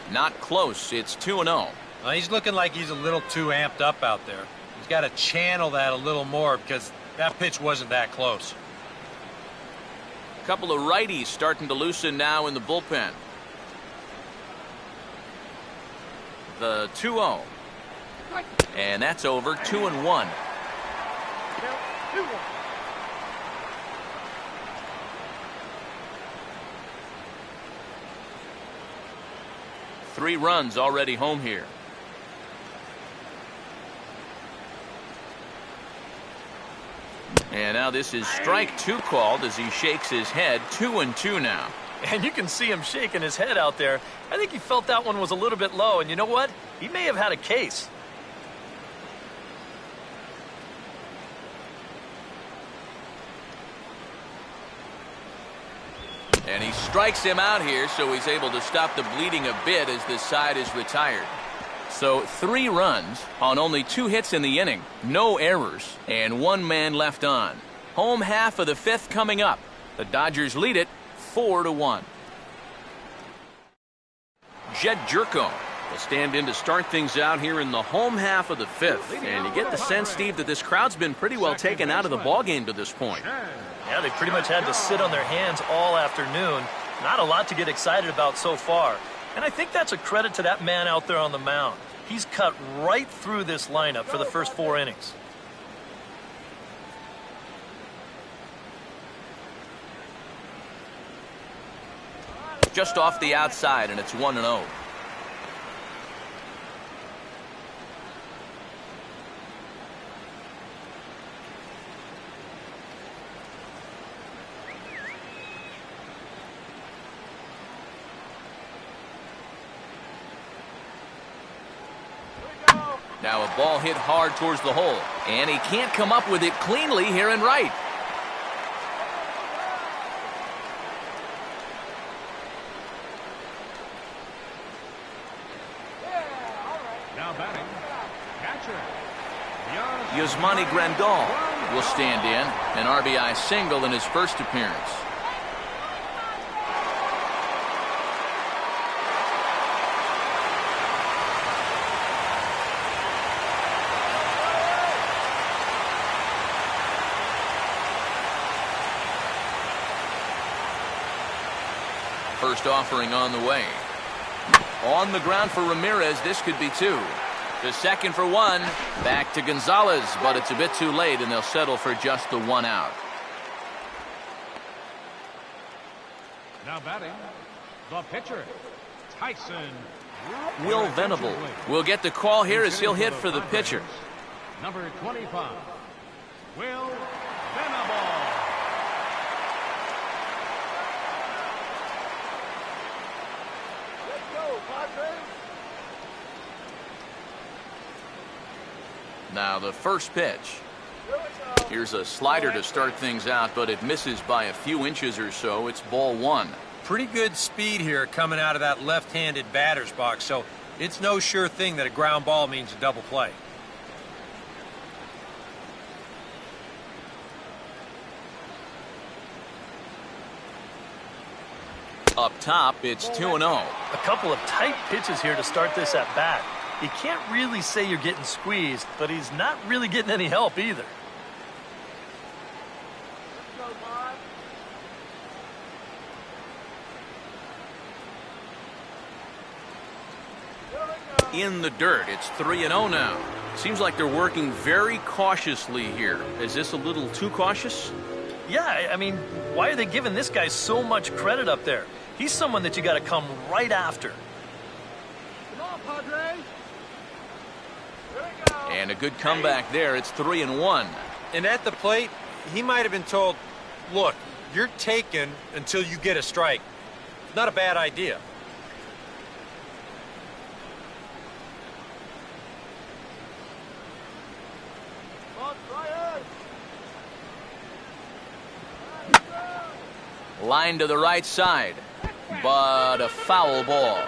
Not close. It's 2-0. Well, he's looking like he's a little too amped up out there. He's got to channel that a little more because that pitch wasn't that close. A couple of righties starting to loosen now in the bullpen. The 2-0. And that's over. 2-1. Three runs already home here. And now this is strike 2 called as he shakes his head. 2-2 now. And you can see him shaking his head out there. I think he felt that one was a little bit low. And you know what? He may have had a case. And he strikes him out here, so he's able to stop the bleeding a bit as this side is retired. So 3 runs on only 2 hits in the inning, no errors, and 1 man left on. Home half of the 5th coming up. The Dodgers lead it 4-1. Jed Jerko will stand in to start things out here in the home half of the 5th. And you get the sense, Steve, that this crowd's been pretty well taken out of the ballgame to this point. Yeah, they pretty much had to sit on their hands all afternoon. Not a lot to get excited about so far. And I think that's a credit to that man out there on the mound. He's cut right through this lineup for the first 4 innings. Just off the outside, and it's 1-0. Now a ball hit hard towards the hole, and he can't come up with it cleanly here in right. Now batting, catcher. Yasmani Grandal will stand in, an RBI single in his first appearance. First offering on the way. On the ground for Ramirez, this could be 2. To second for 1. Back to Gonzalez, but it's a bit too late, and they'll settle for just the 1 out. Now batting, the pitcher, Tyson. Will Venable will get the call here as he'll hit for the pitcher. Number 25, Will Venable. Now the first pitch. Here's a slider to start things out, but it misses by a few inches or so. It's ball 1. Pretty good speed here coming out of that left-handed batter's box, so it's no sure thing that a ground ball means a double play. Up top, it's 2-0. A couple of tight pitches here to start this at bat. You can't really say you're getting squeezed, but he's not really getting any help either. In the dirt, it's 3-0 now. Seems like they're working very cautiously here. Is this a little too cautious? Yeah, I mean, why are they giving this guy so much credit up there? He's someone that you got to come right after. Come on, Padres. And a good comeback there. It's 3-1. And at the plate, he might have been told, look, you're taken until you get a strike. Not a bad idea. Line to the right side. but a foul ball.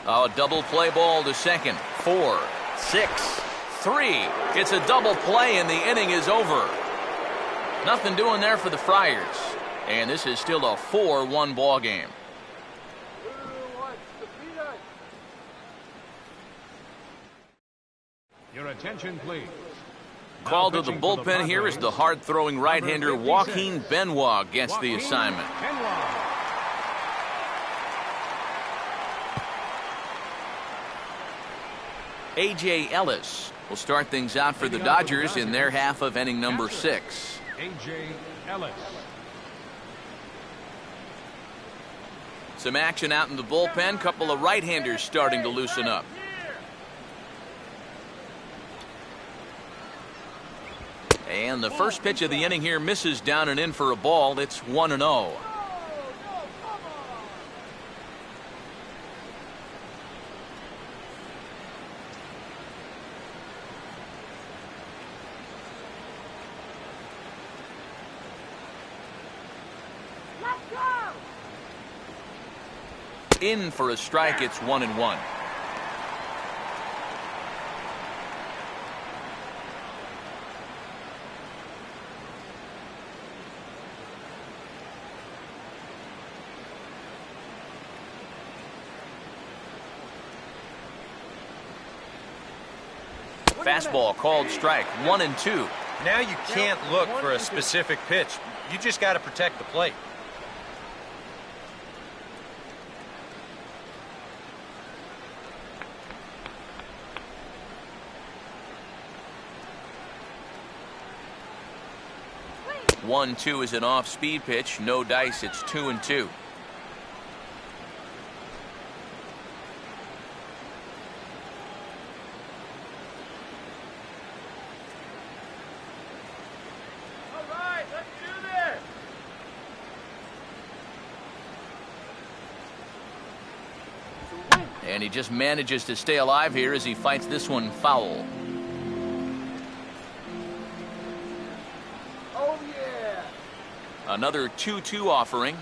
Oh, double play ball to second. 4, 6, 3. It's a double play and the inning is over. Nothing doing there for the Friars. And this is still a 4-1 ball game. Your attention, please. Called to the bullpen here is the hard-throwing right-hander Joaquin Benoit gets the assignment. A.J. Ellis will start things out for the Dodgers in their half of inning number 6. A.J. Ellis. Some action out in the bullpen. Couple of right-handers starting to loosen up. And the first pitch of the inning here misses down and in for a ball. It's 1-0. In for a strike. It's 1-1. Fastball called strike. 1-2. Now you can't look for a specific pitch. You just got to protect the plate. Wait. 1-2 is an off-speed pitch. No dice. It's 2-2. And he just manages to stay alive here as he fights this one foul. Oh, yeah. Another 2-2 offering.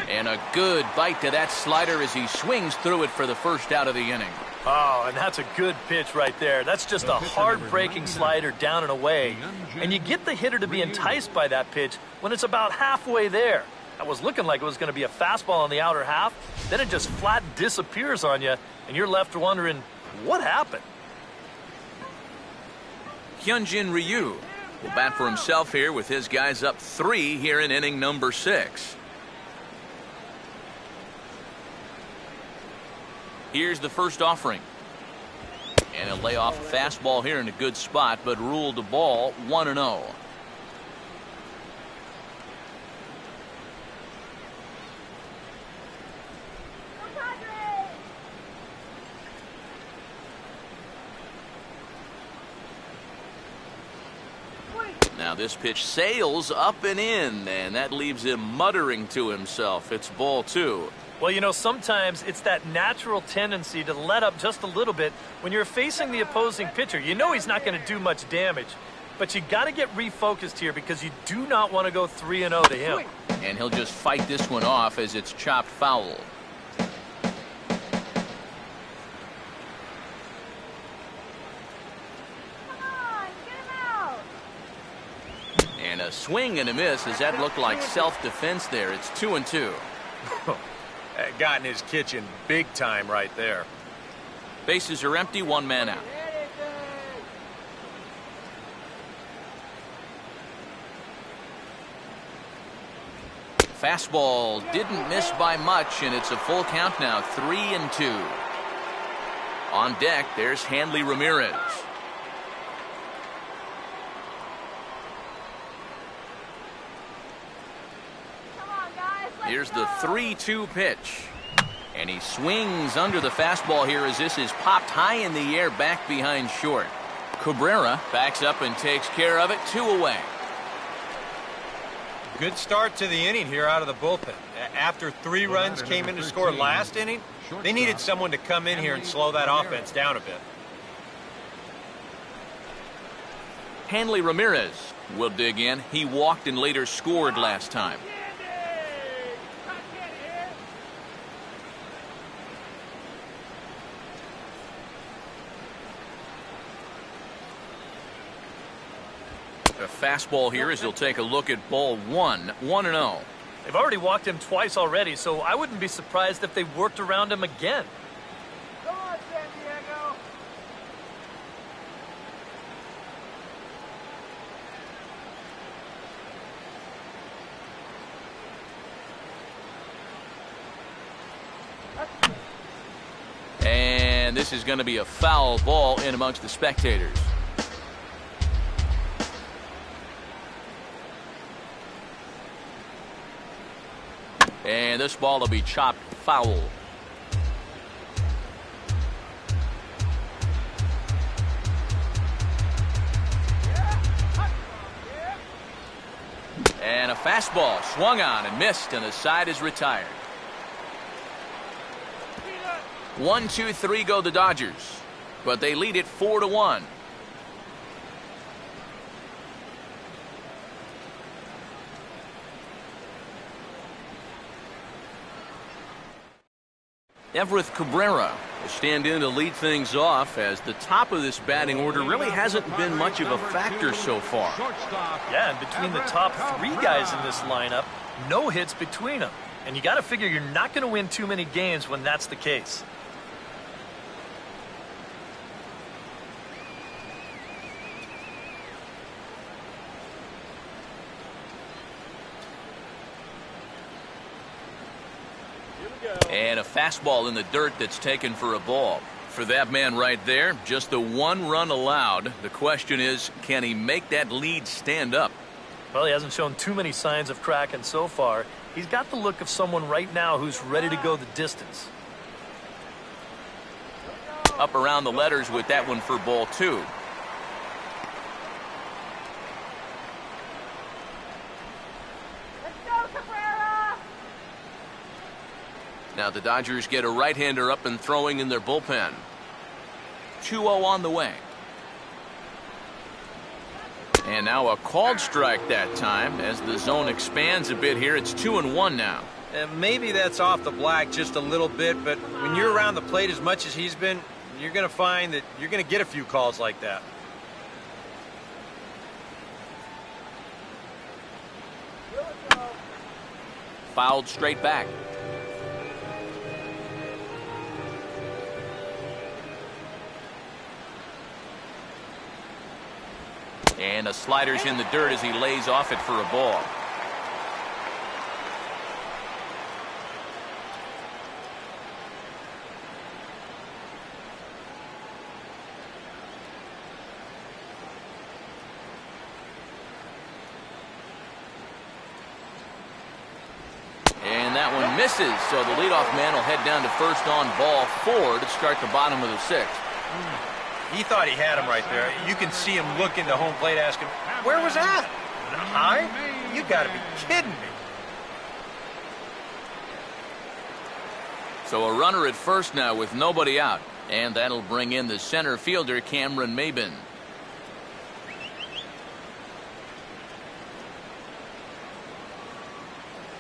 And a good bite to that slider as he swings through it for the first out of the inning. Oh, and that's a good pitch right there. That's just a hard-breaking slider down and away. And you get the hitter to be enticed by that pitch when it's about halfway there. That was looking like it was going to be a fastball on the outer half. Then it just flat disappears on you, and you're left wondering, what happened? Hyunjin Ryu will bat for himself here with his guys up 3 here in inning number 6. Here's the first offering. And a layoff fastball here in a good spot, but ruled a ball. 1-0. Now this pitch sails up and in, and that leaves him muttering to himself. It's ball 2. Well, you know, sometimes it's that natural tendency to let up just a little bit when you're facing the opposing pitcher. You know he's not going to do much damage, but you got to get refocused here because you do not want to go 3-0 to him. And he'll just fight this one off as it's chopped foul. And a swing and a miss. Does that look like self-defense there? It's 2-2. Got in his kitchen big time right there. Bases are empty, 1 man out. Fastball didn't miss by much, and it's a full count now, 3-2. On deck, there's Hanley Ramirez. Here's the 3-2 pitch. And he swings under the fastball here as this is popped high in the air back behind short. Cabrera backs up and takes care of it. 2 away. Good start to the inning here out of the bullpen. After 3 runs came in to score last inning, They needed someone to come in here and slow that offense down a bit. Hanley Ramirez will dig in. He walked and later scored last time. A fastball here as he'll take a look at ball one. 1-0. They've already walked him twice already, so I wouldn't be surprised if they worked around him again. Come on, San Diego. And this is going to be a foul ball in amongst the spectators. And this ball will be chopped foul. And a fastball swung on and missed, and the side is retired. 1, 2, 3 go the Dodgers, but they lead it 4-1. Everett Cabrera will stand in to lead things off, as the top of this batting order really hasn't been much of a factor so far. Yeah, and between the top 3 guys in this lineup, no hits between them. And you got to figure you're not going to win too many games when that's the case. And a fastball in the dirt that's taken for a ball. For that man right there, just the 1 run allowed. The question is, can he make that lead stand up? Well, he hasn't shown too many signs of cracking so far. He's got the look of someone right now who's ready to go the distance. Up around the letters with that one for ball 2. Let's go, Cabrera. Now the Dodgers get a right-hander up and throwing in their bullpen. 2-0 on the way. And now a called strike that time as the zone expands a bit here. It's 2-1 now. Maybe that's off the black just a little bit, but when you're around the plate as much as he's been, you're going to find that you're going to get a few calls like that. Fouled straight back. And a slider's in the dirt as he lays off it for a ball. And that one misses, so the leadoff man will head down to first on ball 4 to start the bottom of the 6th. He thought he had him right there. You can see him looking to home plate asking, where was that? High? You got to be kidding me. So a runner at first now with nobody out. And that'll bring in the center fielder, Cameron Maybin.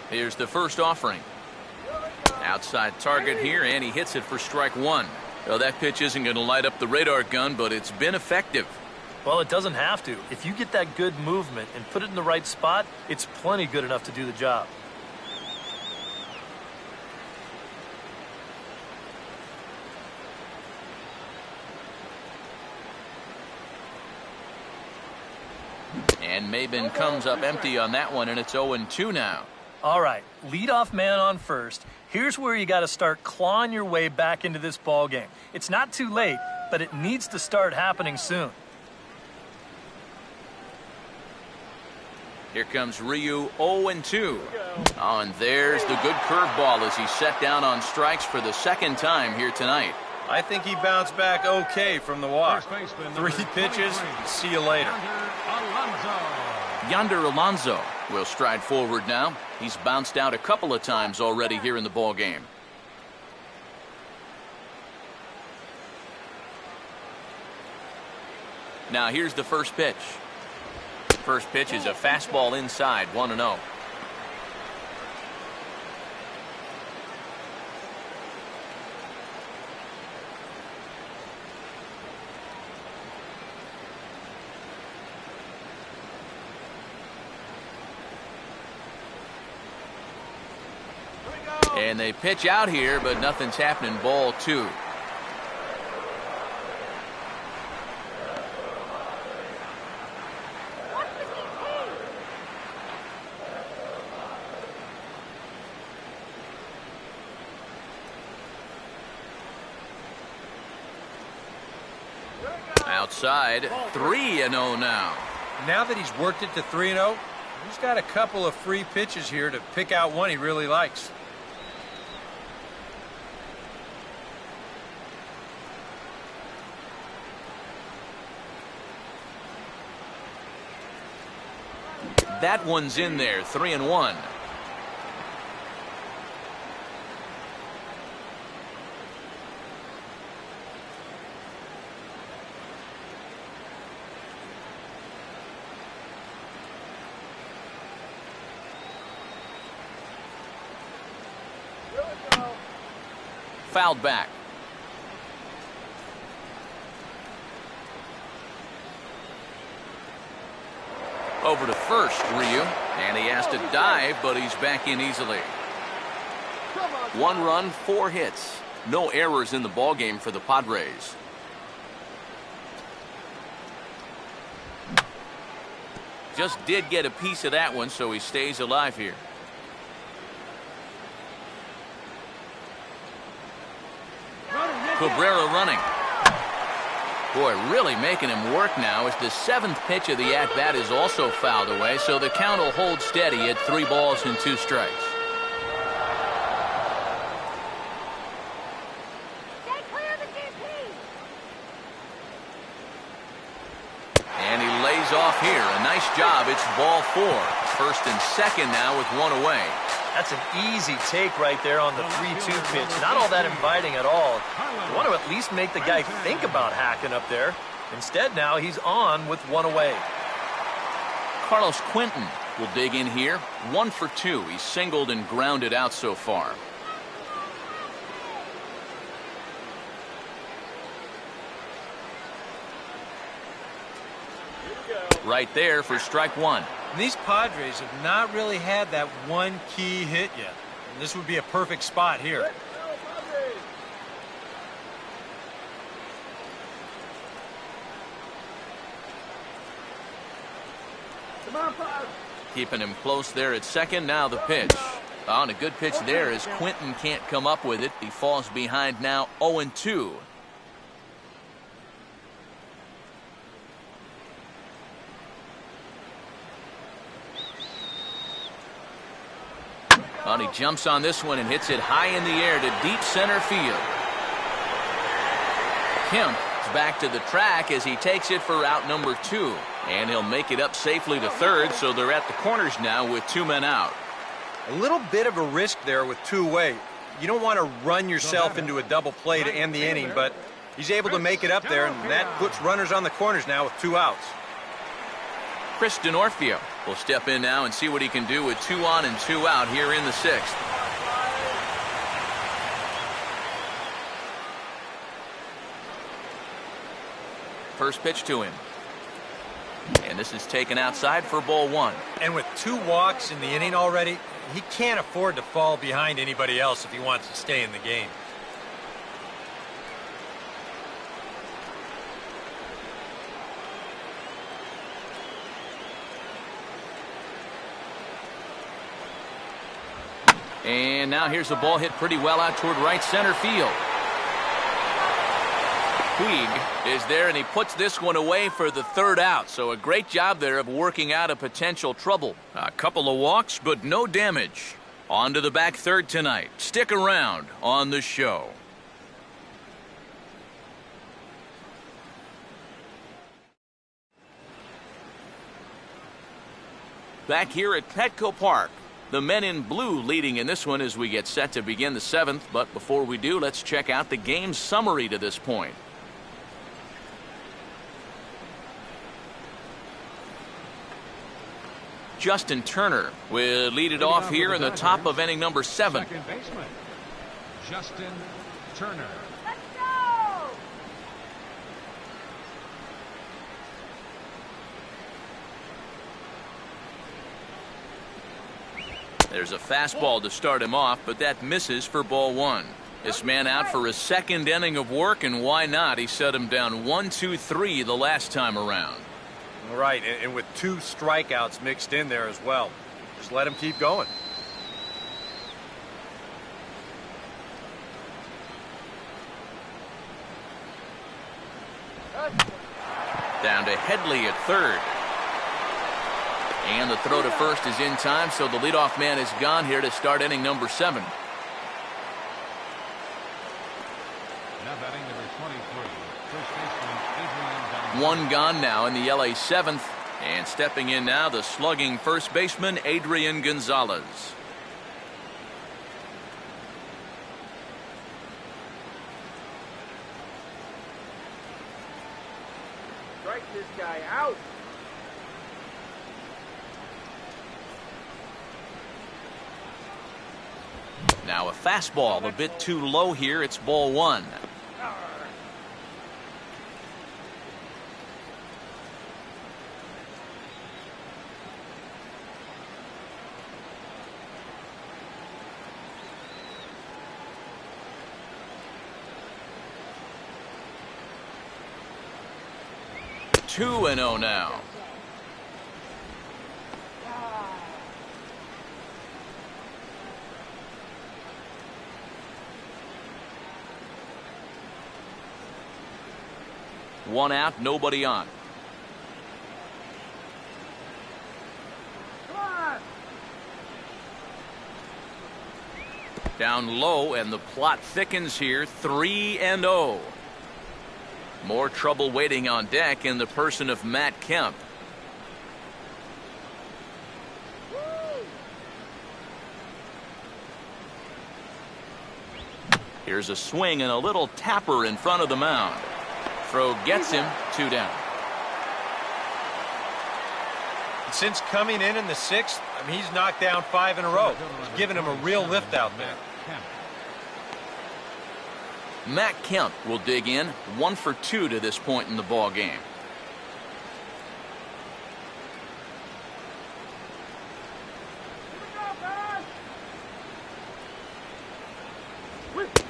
Here's the first offering. Outside target here, and he hits it for strike 1. Well, that pitch isn't going to light up the radar gun, but it's been effective. Well, it doesn't have to. If you get that good movement and put it in the right spot, it's plenty good enough to do the job. And Maybin comes up empty on that one, and it's 0-2 now. All right, leadoff man on first. Here's where you got to start clawing your way back into this ball game. It's not too late, but it needs to start happening soon. Here comes Ryu, 0-2. Oh, and there's the good curveball as he's set down on strikes for the second time here tonight. I think he bounced back okay from the walk. 3 pitches, see you later. Yonder Alonso will stride forward now. He's bounced out a couple of times already here in the ball game. Now here's the first pitch. First pitch is a fastball inside, 1-0. And they pitch out here, but nothing's happening. Ball 2. Outside, 3-0 now. Now that he's worked it to 3-0, he's got a couple of free pitches here to pick out one he really likes. That one's in there, 3-1. Fouled back. Over to first, Ryu, and he has to dive, but he's back in easily. 1 run, 4 hits. No errors in the ballgame for the Padres. Just did get a piece of that one, so he stays alive here. Cabrera running. Boy, really making him work now as the 7th pitch of the at-bat is also fouled away, so the count will hold steady at 3 balls and 2 strikes. Stay clear of the DP. And he lays off here. A nice job. It's ball 4. First and second now with 1 away. That's an easy take right there on the 3-2 pitch. Not all that inviting at all. You want to at least make the guy think about hacking up there. Instead, now he's on with 1 away. Carlos Quentin will dig in here. 1 for 2. He's singled and grounded out so far. Right there for strike 1. And these Padres have not really had that one key hit yet. And this would be a perfect spot here. Come on, Pop. Keeping him close there at second. Now the pitch. On a good pitch there as Quentin can't come up with it. He falls behind now 0-2. And he jumps on this one and hits it high in the air to deep center field. Kemp is back to the track as he takes it for out number 2. And he'll make it up safely to third, so they're at the corners now with 2 men out. A little bit of a risk there with 2 away. You don't want to run yourself into a double play to end the inning, but he's able to make it up there, and that puts runners on the corners now with 2 outs. Chris Denorfio will step in now and see what he can do with 2 on and 2 out here in the 6th. First pitch to him. And this is taken outside for ball 1. And with 2 walks in the inning already, he can't afford to fall behind anybody else if he wants to stay in the game. And now here's a ball hit pretty well out toward right center field. Puig is there, and he puts this one away for the 3rd out. So a great job there of working out a potential trouble. A couple of walks, but no damage. On to the back third tonight. Stick around on the show. Back here at Petco Park. The men in blue leading in this one as we get set to begin the 7th. But before we do, let's check out the game summary to this point. Justin Turner will lead it off here in the top of inning number 7. Second baseman, Justin Turner. Let's go! There's a fastball to start him off, but that misses for ball 1. This man out for his second inning of work, and why not? He set him down 1-2-3 the last time around. Right, and with 2 strikeouts mixed in there as well. Just let him keep going. Down to Headley at third. And the throw to first is in time, so the leadoff man is gone here to start inning number 7. Now batting number 23, first baseman Adrian Gonzalez. 1 gone now in the LA 7th. And stepping in now, the slugging first baseman, Adrian Gonzalez. Strike this guy out. Now a fastball a bit too low here. It's ball 1. Two and 0 now. One out, nobody on. Come on. Down low, and the plot thickens here. 3-0. More trouble waiting on deck in the person of Matt Kemp. Here's a swing and a little tapper in front of the mound. Throw gets him. 2 down. Since coming in the 6th, I mean, he's knocked down 5 in a row. It's given him a real lift out there. Matt Kemp will dig in. 1 for 2 to this point in the ball game.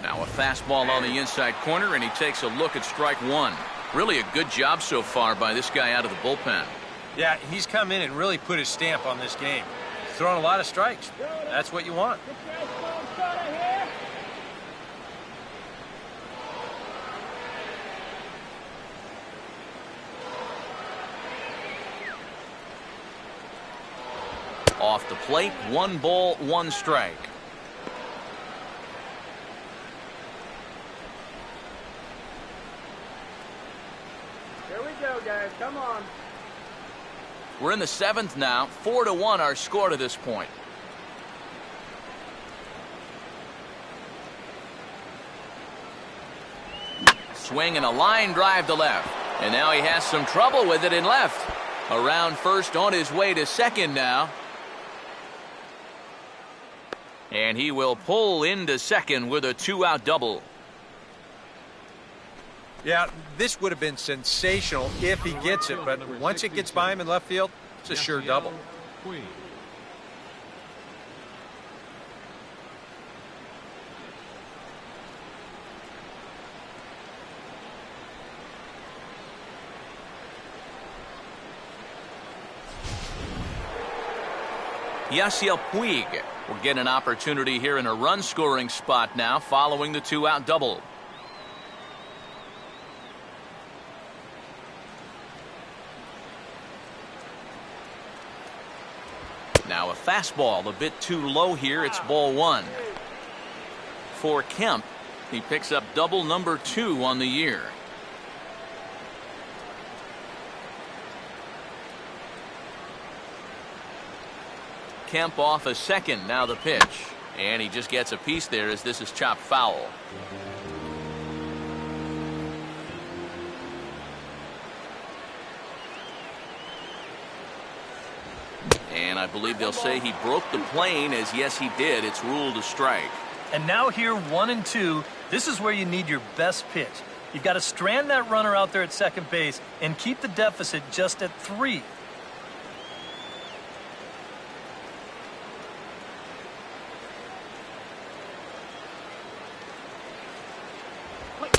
Now a fastball on the inside corner, and he takes a look at strike 1. Really a good job so far by this guy out of the bullpen. Yeah, he's come in and really put his stamp on this game. He's thrown a lot of strikes. That's what you want. Off the plate, 1 ball, 1 strike. Here we go, guys. Come on. We're in the 7th now. 4-1 our score to this point. Swing and a line drive to left. And now he has some trouble with it in left. Around first, on his way to second now. And he will pull into second with a 2-out double. Yeah, this would have been sensational if he gets it, but once it gets by him in left field, it's a sure double. Yasiel Puig will get an opportunity here in a run-scoring spot now following the 2-out double. Now a fastball a bit too low here. It's ball 1. For Kemp, he picks up double number 2 on the year. Kemp off a second. Now the pitch. And he just gets a piece there as this is chopped foul. And I believe they'll say he broke the plane, as yes, he did. It's ruled a strike. And now here, 1-2, this is where you need your best pitch. You've got to strand that runner out there at second base and keep the deficit just at 3.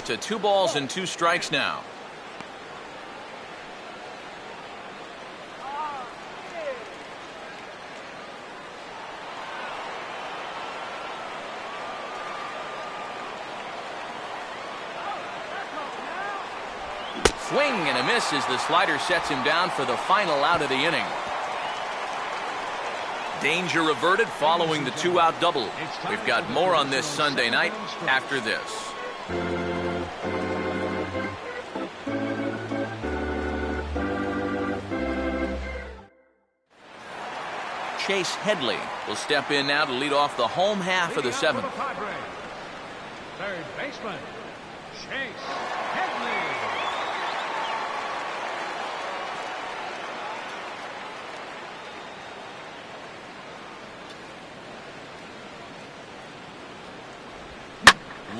To 2 balls and 2 strikes now. Swing and a miss as the slider sets him down for the final out of the inning. Danger averted following the 2-out double. We've got more on this Sunday night after this. Chase Headley will step in now to lead off the home half of the 7th. Third baseman, Chase Headley.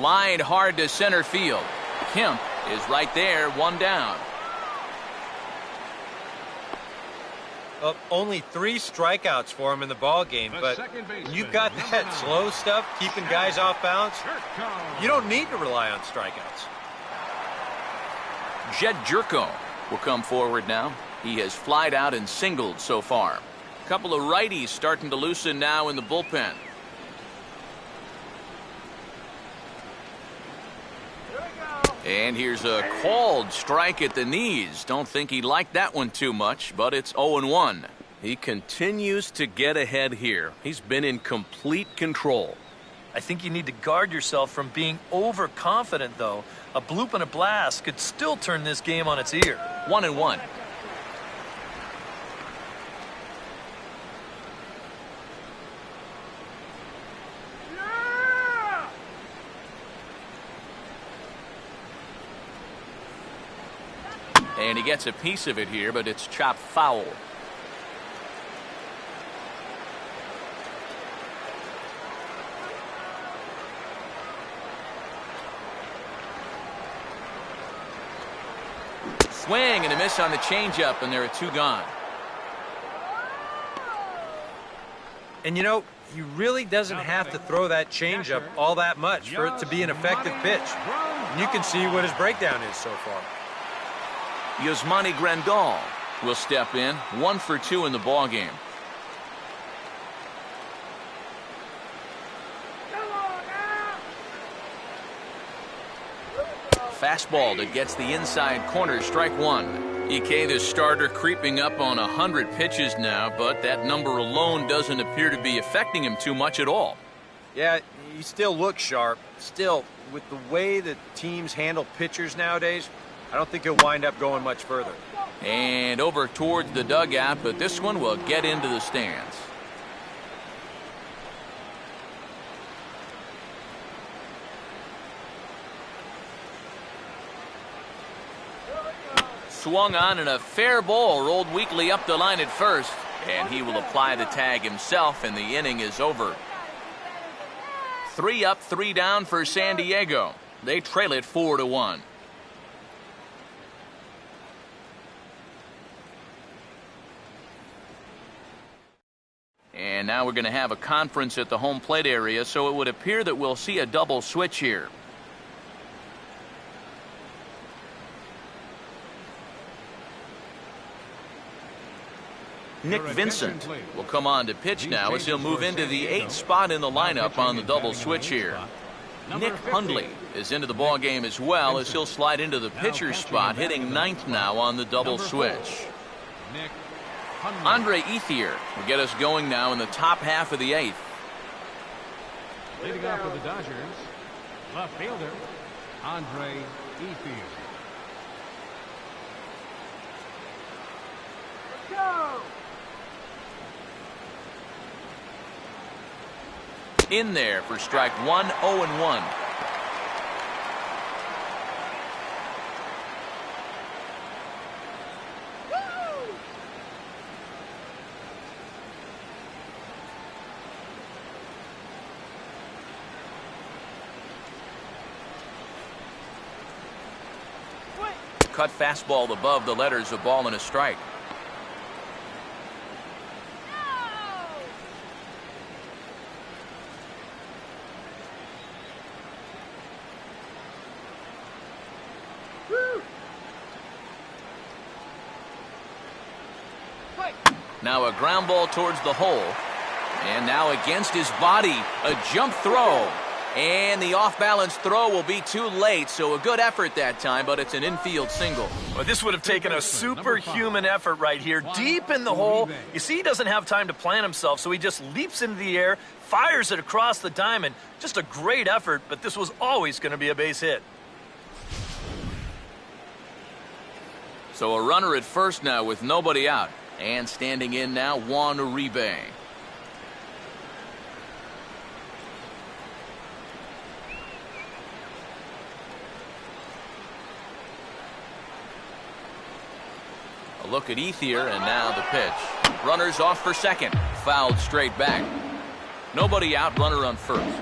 Lined hard to center field. Kemp is right there, 1 down. Only 3 strikeouts for him in the ball game, but when you've got that slow stuff keeping guys off balance, you don't need to rely on strikeouts. Jed Jerko will come forward now. He has flied out and singled so far. A couple of righties starting to loosen now in the bullpen. And here's a called strike at the knees. Don't think he liked that one too much, but it's 0-1. He continues to get ahead here. He's been in complete control. I think you need to guard yourself from being overconfident, though. A bloop and a blast could still turn this game on its ear. 1-1. And he gets a piece of it here, but it's chopped foul. Swing and a miss on the changeup, and there are 2 gone. And you know, he really doesn't have to throw that changeup all that much for it to be an effective pitch. And you can see what his breakdown is so far. Yasmani Grandal will step in, 1 for 2 in the ball game. Fastball that gets the inside corner, strike 1. EK, the starter, creeping up on 100 pitches now, but that number alone doesn't appear to be affecting him too much at all. Yeah, he still looks sharp. Still, with the way that teams handle pitchers nowadays, I don't think he'll wind up going much further. And over towards the dugout, but this one will get into the stands. Swung on and a fair ball rolled weakly up the line at first, and he will apply the tag himself, and the inning is over. 3 up, 3 down for San Diego. They trail it 4-1. And now we're going to have a conference at the home plate area, so it would appear that we'll see a double switch here. Nick Vincent will come on to pitch now as he'll move into the 8th spot in the lineup on the double switch here. Nick Hundley is into the ball game as well as he'll slide into the pitcher's spot, hitting 9th now on the double switch. Andre Ethier will get us going now in the top half of the 8th. Leading off for the Dodgers, left fielder, Andre Ethier. Let's go! In there for strike 1, 0-1. cut fastball above the letters, a ball and a strike. Now a ground ball towards the hole. And now against his body, a jump throw. And the off-balance throw will be too late, so a good effort that time, but it's an infield single. Well, this would have taken a superhuman effort right here, deep in the hole. You see, he doesn't have time to plant himself, so he just leaps into the air, fires it across the diamond. Just a great effort, but this was always going to be a base hit. So a runner at first now with nobody out. And standing in now, Juan Uribe. A look at Ethier, and now the pitch. Runners off for second. Fouled straight back. Nobody out, runner on first.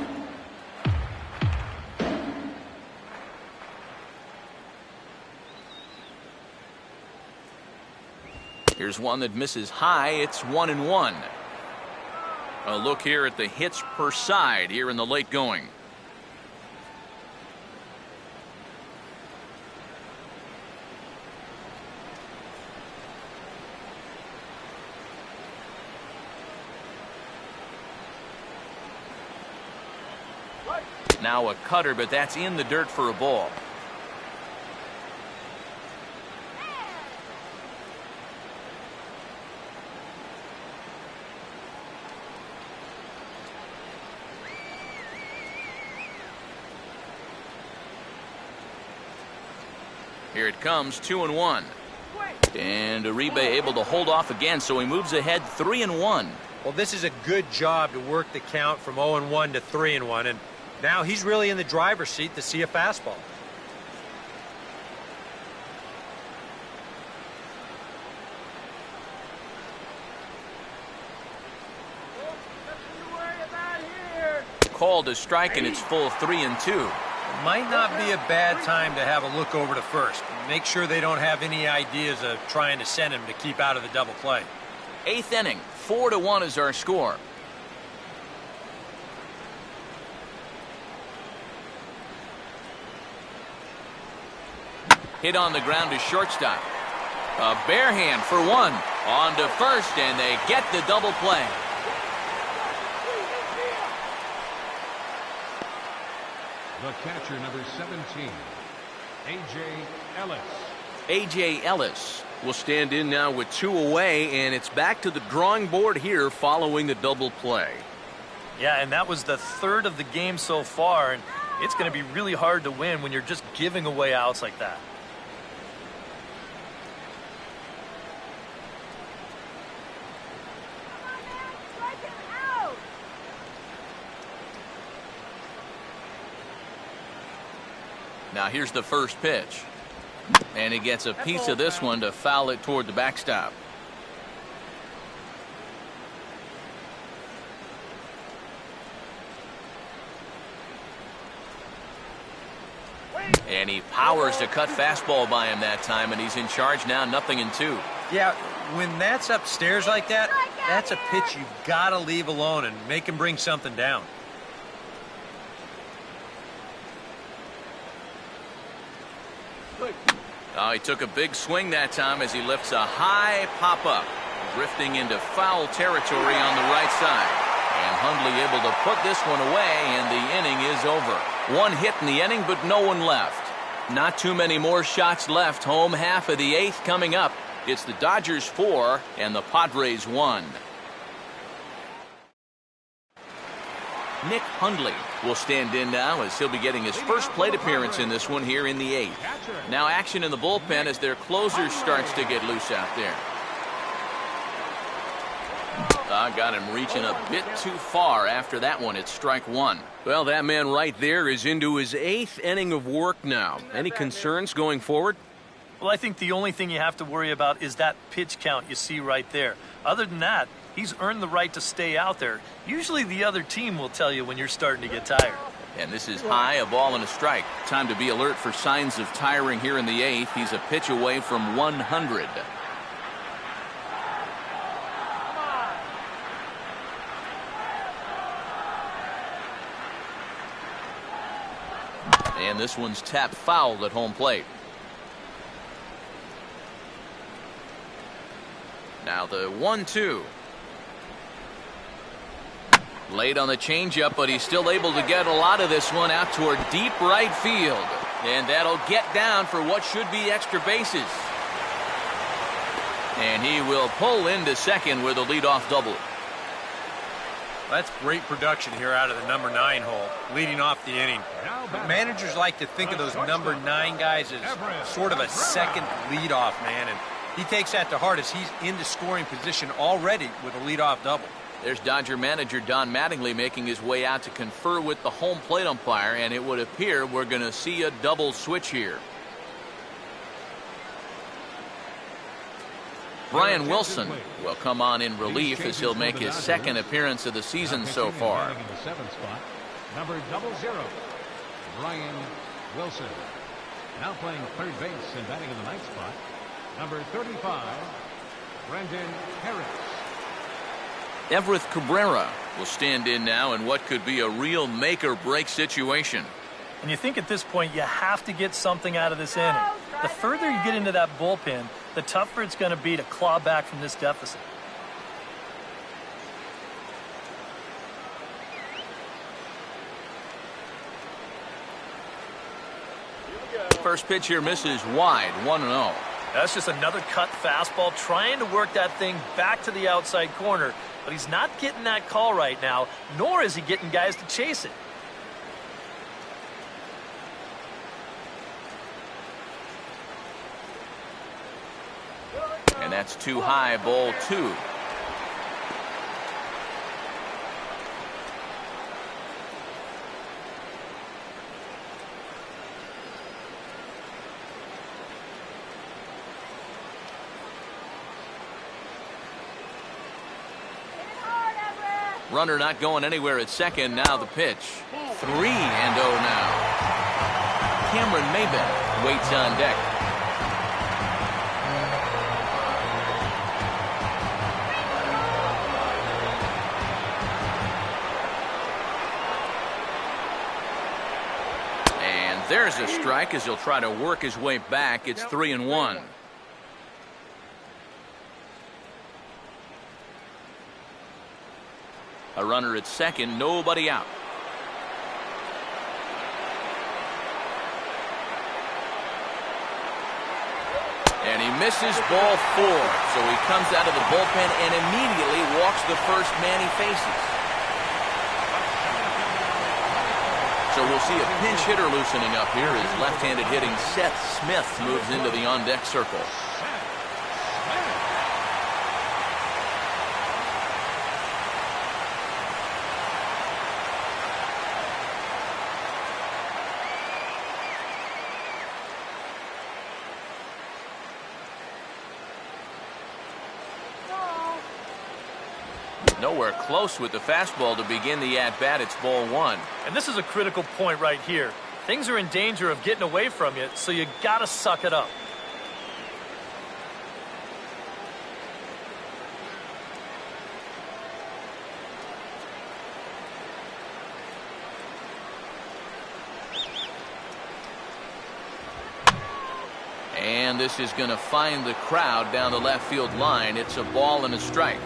Here's one that misses high. It's 1-1. A look here at the hits per side here in the late going. Now a cutter, but that's in the dirt for a ball. Here it comes, 2-1. And Uribe able to hold off again, so he moves ahead 3-1. Well, this is a good job to work the count from 0-1 to 3-1, and now he's really in the driver's seat to see a fastball. Called a strike, and it's full 3-2. Might not be a bad time to have a look over to first. Make sure they don't have any ideas of trying to send him to keep out of the double play. Eighth inning, 4-1 is our score. Hit on the ground to shortstop. A bare hand for one. On to first, and they get the double play. The catcher, number 17, A.J. Ellis. A.J. Ellis will stand in now with 2 away, and it's back to the drawing board here following the double play. Yeah, and that was the third of the game so far, and it's going to be really hard to win when you're just giving away outs like that. Now here's the first pitch. And he gets a piece of this one to foul it toward the backstop. And he powers a cut fastball by him that time, and he's in charge now, 0-2. Yeah, when that's upstairs like that, that's a pitch you've got to leave alone and make him bring something down. Oh, he took a big swing that time as he lifts a high pop-up, drifting into foul territory on the right side. And Hundley able to put this one away, and the inning is over. 1 hit in the inning, but no one left. Not too many more shots left. Home half of the 8th coming up. It's the Dodgers 4 and the Padres 1. Nick Hundley will stand in now as he'll be getting his first plate appearance in this one here in the 8th. Now action in the bullpen as their closer starts to get loose out there. Got him reaching a bit too far after that one. It's strike 1. Well, that man right there is into his 8th inning of work now. Any concerns going forward? Well, I think the only thing you have to worry about is that pitch count you see right there. Other than that, he's earned the right to stay out there. Usually the other team will tell you when you're starting to get tired. And this is high, a ball and a strike. Time to be alert for signs of tiring here in the 8th. He's a pitch away from 100. And this one's tapped foul at home plate. Now the 1-2. Late on the changeup, but he's still able to get a lot of this one out toward deep right field. And that'll get down for what should be extra bases. And he will pull into second with a leadoff double. That's great production here out of the number 9 hole, leading off the inning. Managers like to think of those number 9 guys as sort of a second leadoff man, and he takes that to heart as he's into scoring position already with a leadoff double. There's Dodger manager Don Mattingly making his way out to confer with the home plate umpire, and it would appear we're going to see a double switch here. Brian Wilson will come on in relief as he'll make his second appearance of the season so far. In the 7th spot, number 00, Brian Wilson. Now playing third base and batting in the 9th spot, number 35, Brendan Harris. Everett Cabrera will stand in now in what could be a real make-or-break situation. And you think at this point you have to get something out of this inning. The further you get into that bullpen, the tougher it's going to be to claw back from this deficit. First pitch here misses wide, 1-0. That's just another cut fastball, trying to work that thing back to the outside corner. But he's not getting that call right now, nor is he getting guys to chase it. And that's too high, ball 2. Runner not going anywhere at second. Now the pitch. 3-0 now. Cameron Maybin waits on deck. And there's a strike as he'll try to work his way back. It's 3-1. A runner at second, nobody out. And he misses ball 4. So he comes out of the bullpen and immediately walks the first man he faces. So we'll see a pinch hitter loosening up here as left-handed hitting Seth Smith moves into the on-deck circle. Nowhere close with the fastball to begin the at-bat. It's ball 1. And this is a critical point right here. Things are in danger of getting away from you, so you got to suck it up. And this is going to find the crowd down the left field line. It's a ball and a strike.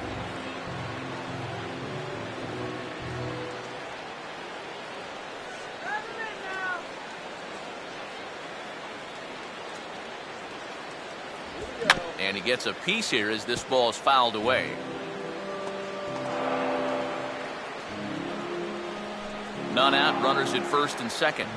And he gets a piece here as this ball is fouled away. None out, runners at first and second.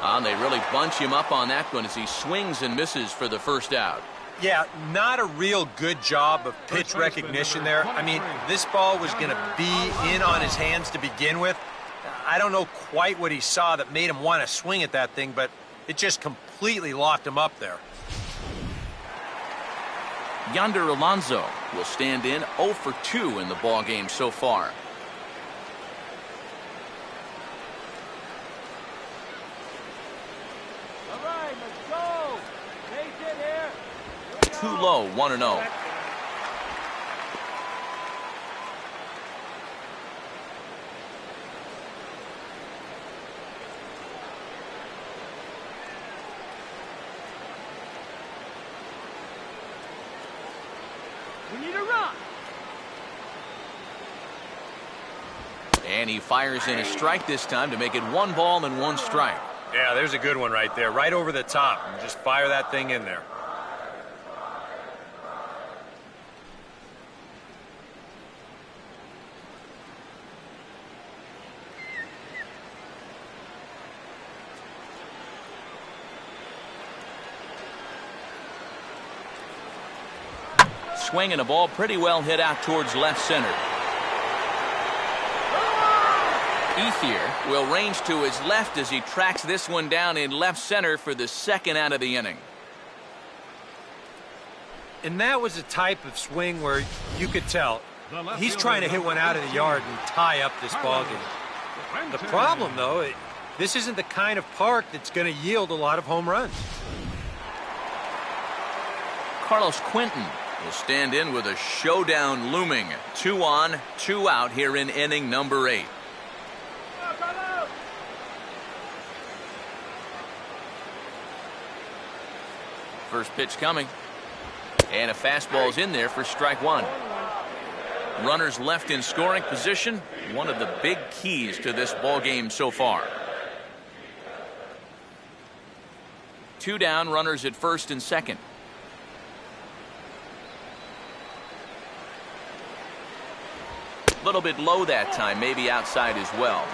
And they really bunch him up on that one as he swings and misses for the first out. Yeah, not a real good job of pitch recognition there. I mean, this ball was going to be in on his hands to begin with. I don't know quite what he saw that made him want to swing at that thing, but it just completely locked him up there. Yonder Alonso will stand in 0 for 2 in the ballgame so far. All right, let's go. Base it here. Too low, 1-0. We need a run. And he fires in a strike this time to make it 1 ball and 1 strike. Yeah, there's a good one right there, right over the top. And just fire that thing in there. Swinging a ball pretty well hit out towards left center. Ethier will range to his left as he tracks this one down in left center for the second out of the inning. And that was a type of swing where you could tell he's trying to hit one out of the yard and tie up this ballgame. The problem, though, this isn't the kind of park that's going to yield a lot of home runs. Carlos Quentin will stand in with a showdown looming. 2 on, 2 out here in inning number 8. First pitch coming. And a fastball's in there for strike 1. Runners left in scoring position. One of the big keys to this ball game so far. 2 down, runners at first and second. A little bit low that time, maybe outside as well.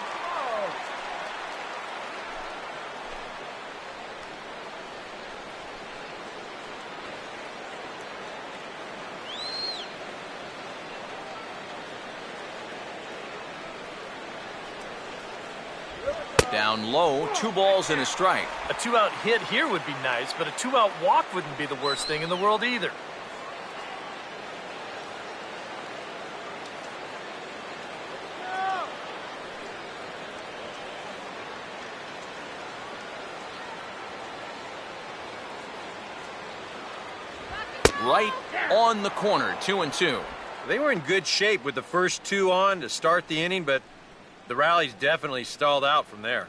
Down low, 2 balls and a strike. A 2-out hit here would be nice, but a 2-out walk wouldn't be the worst thing in the world either. Right on the corner, 2-2. They were in good shape with the first 2 on to start the inning, but the rally's definitely stalled out from there.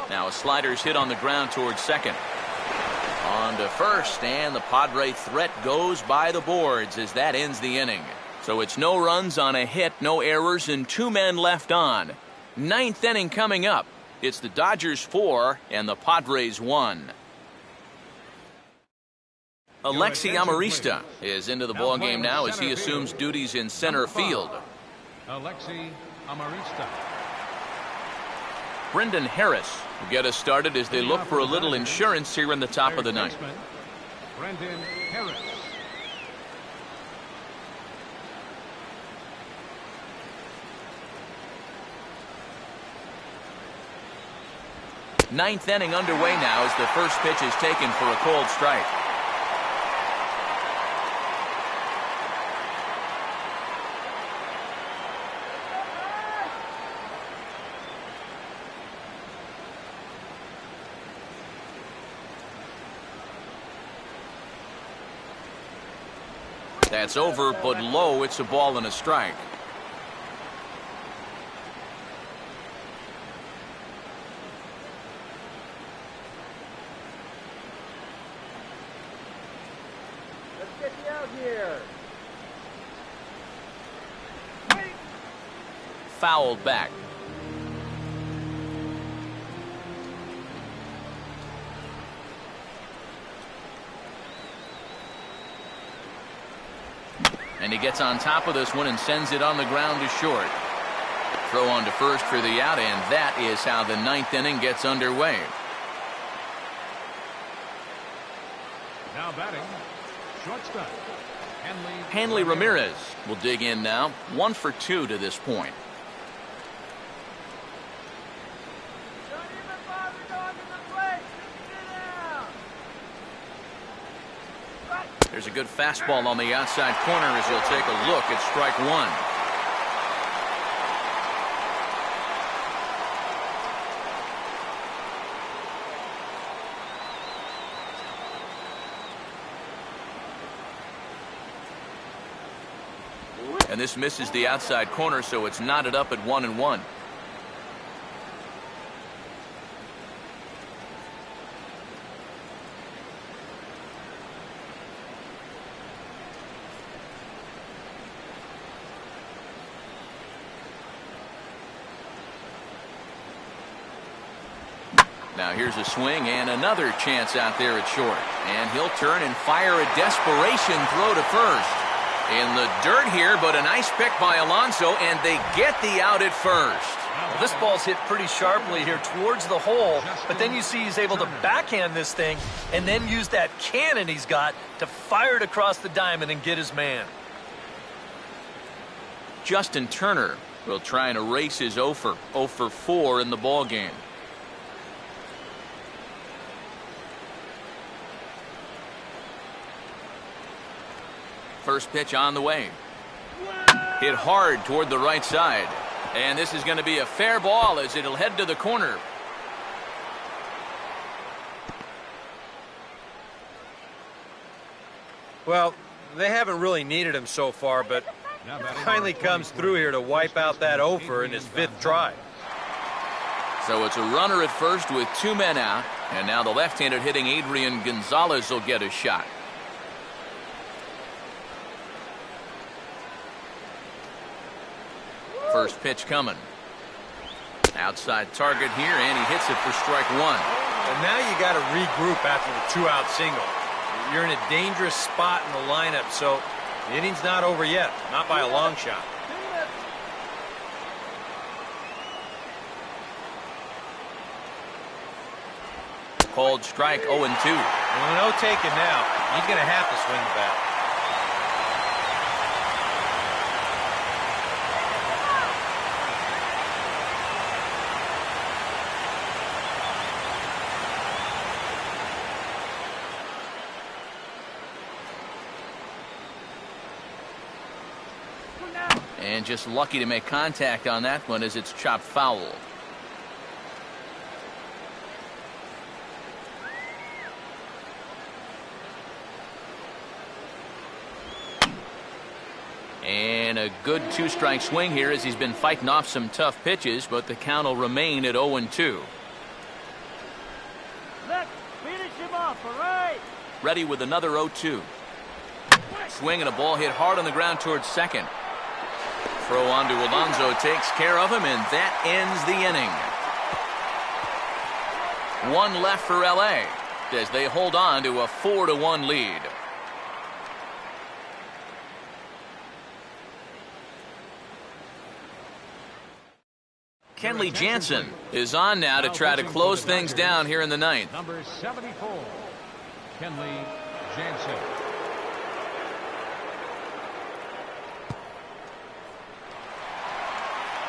Now a slider's hit on the ground towards second. On to first, and the Padre threat goes by the boards as that ends the inning. So it's no runs on a hit, no errors, and 2 men left on. 9th inning coming up. It's the Dodgers 4 and the Padres 1. Alexi Amarista is into the ballgame now as he assumes duties in center field. Alexi Amarista. Brendan Harris will get us started as they look for a little insurance here in the top of the ninth. Brendan Harris. Ninth inning underway now as the first pitch is taken for a cold strike. That's over, but low. It's a ball and a strike. Let's get you out here. Fouled back. And he gets on top of this one and sends it on the ground to short. Throw on to first for the out, and that is how the ninth inning gets underway. Now batting, Shortstop. Hanley Ramirez will dig in now. 1 for 2 to this point. Don't even bother going to the plate. Sit down. There's a good fastball on the outside corner as he'll take a look at strike 1. And this misses the outside corner, so it's knotted up at 1-1. Now here's a swing and another chance out there at short. And he'll turn and fire a desperation throw to first. In the dirt here, but a nice pick by Alonso, and they get the out at first. Well, this ball's hit pretty sharply here towards the hole, but then you see he's able to backhand this thing and then use that cannon he's got to fire it across the diamond and get his man. Justin Turner will try and erase his 0 for 4 in the ball game. First pitch on the way. Hit hard toward the right side. And this is going to be a fair ball as it'll head to the corner. Well, they haven't really needed him so far, but finally comes through here to wipe out that over in his 5th try. So it's a runner at first with 2 men out. And now the left-handed hitting Adrian Gonzalez will get a shot. First pitch coming. Outside target here, and he hits it for strike 1. And now you got to regroup after the 2-out single. You're in a dangerous spot in the lineup, so the inning's not over yet. Not by a long shot. Called strike 0-2. Well, no taking now. He's going to have to swing the bat. And just lucky to make contact on that one as it's chopped foul. And a good 2-strike swing here as he's been fighting off some tough pitches, but the count will remain at 0-2. Let's finish him off, all right? Ready with another 0-2. Swing and a ball hit hard on the ground towards second. Throw on to Alonso takes care of him, and that ends the inning. 1 left for LA as they hold on to a 4-1 lead. Kenley Jansen is on now to try to close things down here in the 9th. Number 74, Kenley Jansen.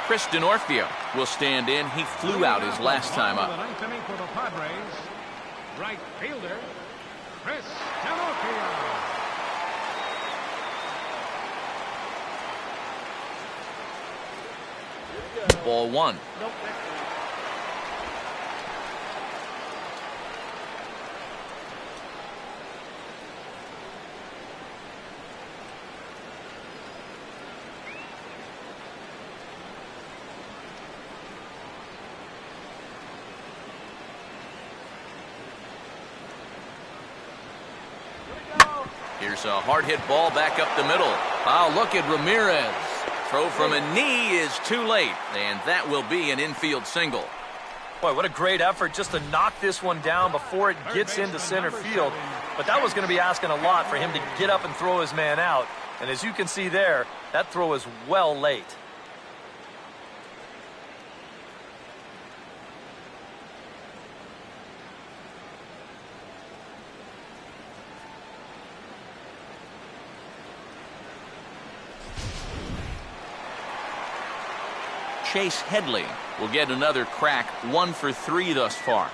Chris D'Onofrio will stand in. He flew out his last time up. The 9th inning for the Padres, right fielder Chris D'Onofrio. Ball 1. Here's a hard hit ball back up the middle. Oh, look at Ramirez. Throw from a knee is too late, and that will be an infield single. Boy, what a great effort just to knock this one down before it gets into center field. But that was going to be asking a lot for him to get up and throw his man out. And as you can see there, that throw is well late. Chase Headley will get another crack, 1 for 3 thus far.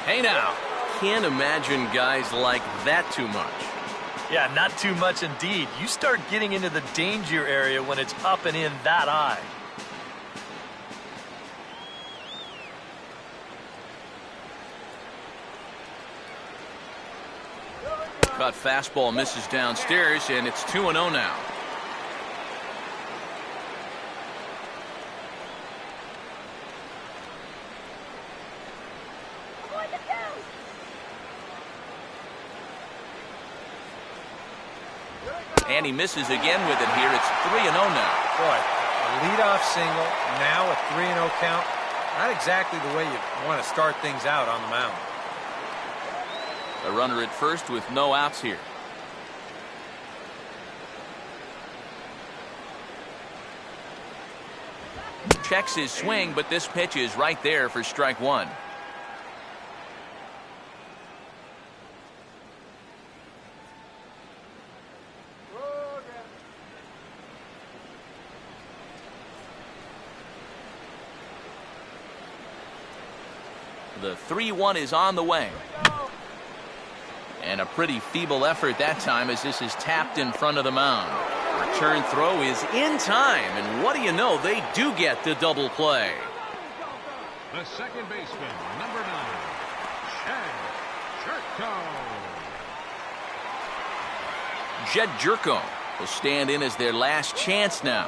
Hey now, can't imagine guys like that too much. Yeah, not too much indeed. You start getting into the danger area when it's up and in that high. Cut fastball misses downstairs, and it's 2-0 now. And he misses again with it here. It's 3-0 now. Boy, a leadoff single, now a 3-0 count. Not exactly the way you want to start things out on the mound. A runner at first with no outs here. Checks his swing, but this pitch is right there for strike 1. The 3-1 is on the way. And a pretty feeble effort that time as this is tapped in front of the mound. Return throw is in time, and what do you know, they do get the double play. The second baseman, number 9, Chad Jerko. Jed Jerko will stand in as their last chance now.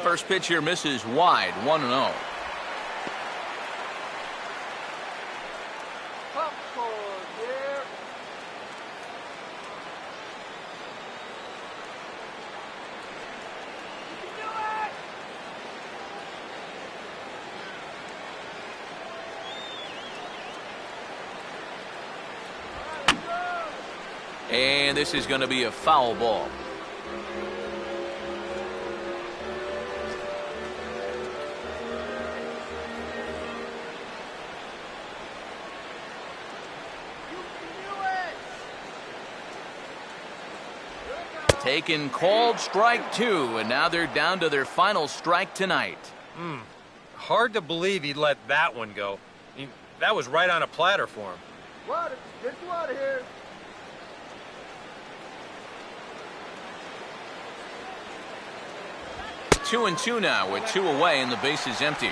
First pitch here misses wide, 1-0. And this is going to be a foul ball. Taken, called, strike 2, and now they're down to their final strike tonight. Hard to believe he'd let that one go. I mean, that was right on a platter for him. Water, get the water here. Two and two now with 2 away and the base is empty.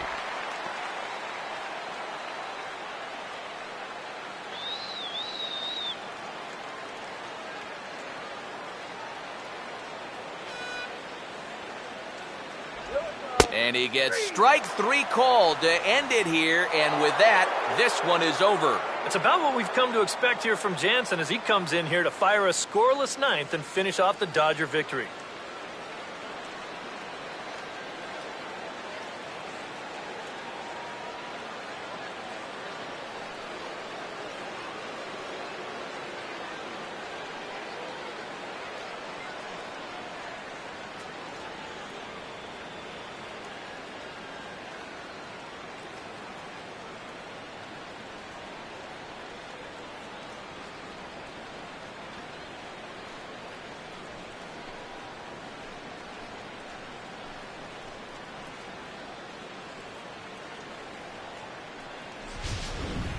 And he gets strike 3 called to end it here, and with that, this one is over. It's about what we've come to expect here from Jansen as he comes in here to fire a scoreless 9th and finish off the Dodger victory.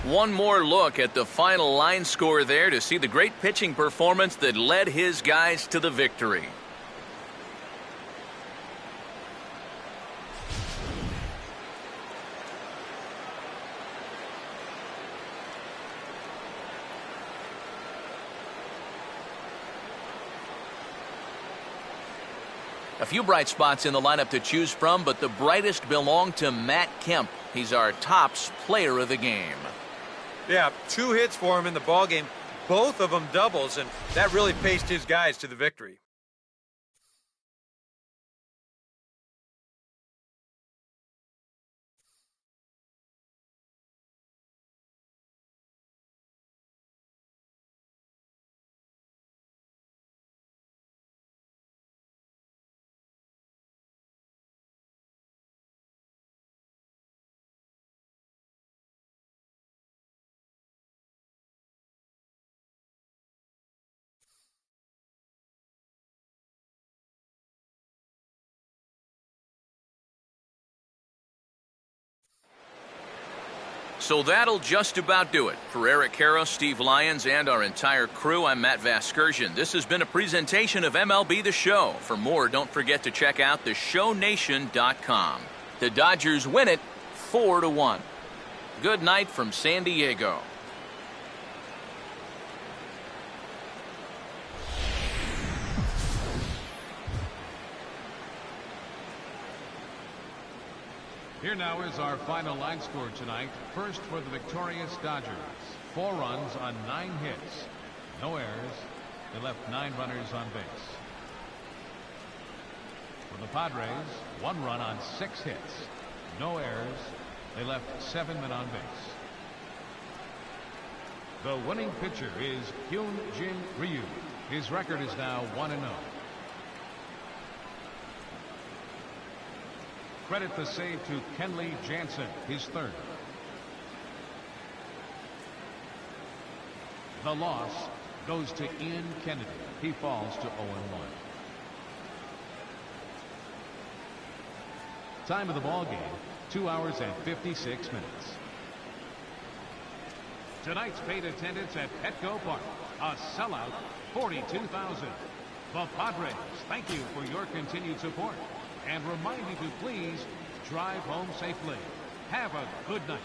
One more look at the final line score there to see the great pitching performance that led his guys to the victory. A few bright spots in the lineup to choose from, but the brightest belong to Matt Kemp. He's our tops player of the game. Yeah, 2 hits for him in the ballgame, both of them doubles, and that really paced his guys to the victory. So that'll just about do it. For Eric Karros, Steve Lyons, and our entire crew, I'm Matt Vasgersian. This has been a presentation of MLB The Show. For more, don't forget to check out theshownation.com. The Dodgers win it 4-1. Good night from San Diego. Here now is our final line score tonight. First for the victorious Dodgers. 4 runs on 9 hits. No errors. They left 9 runners on base. For the Padres, 1 run on 6 hits. No errors. They left 7 men on base. The winning pitcher is Hyun-Jin Ryu. His record is now 1-0. Credit the save to Kenley Jansen, his 3rd. The loss goes to Ian Kennedy. He falls to 0-1. Time of the ball game, 2 hours and 56 minutes. Tonight's paid attendance at Petco Park, a sellout 42,000. The Padres thank you for your continued support and remind you to please drive home safely. Have a good night.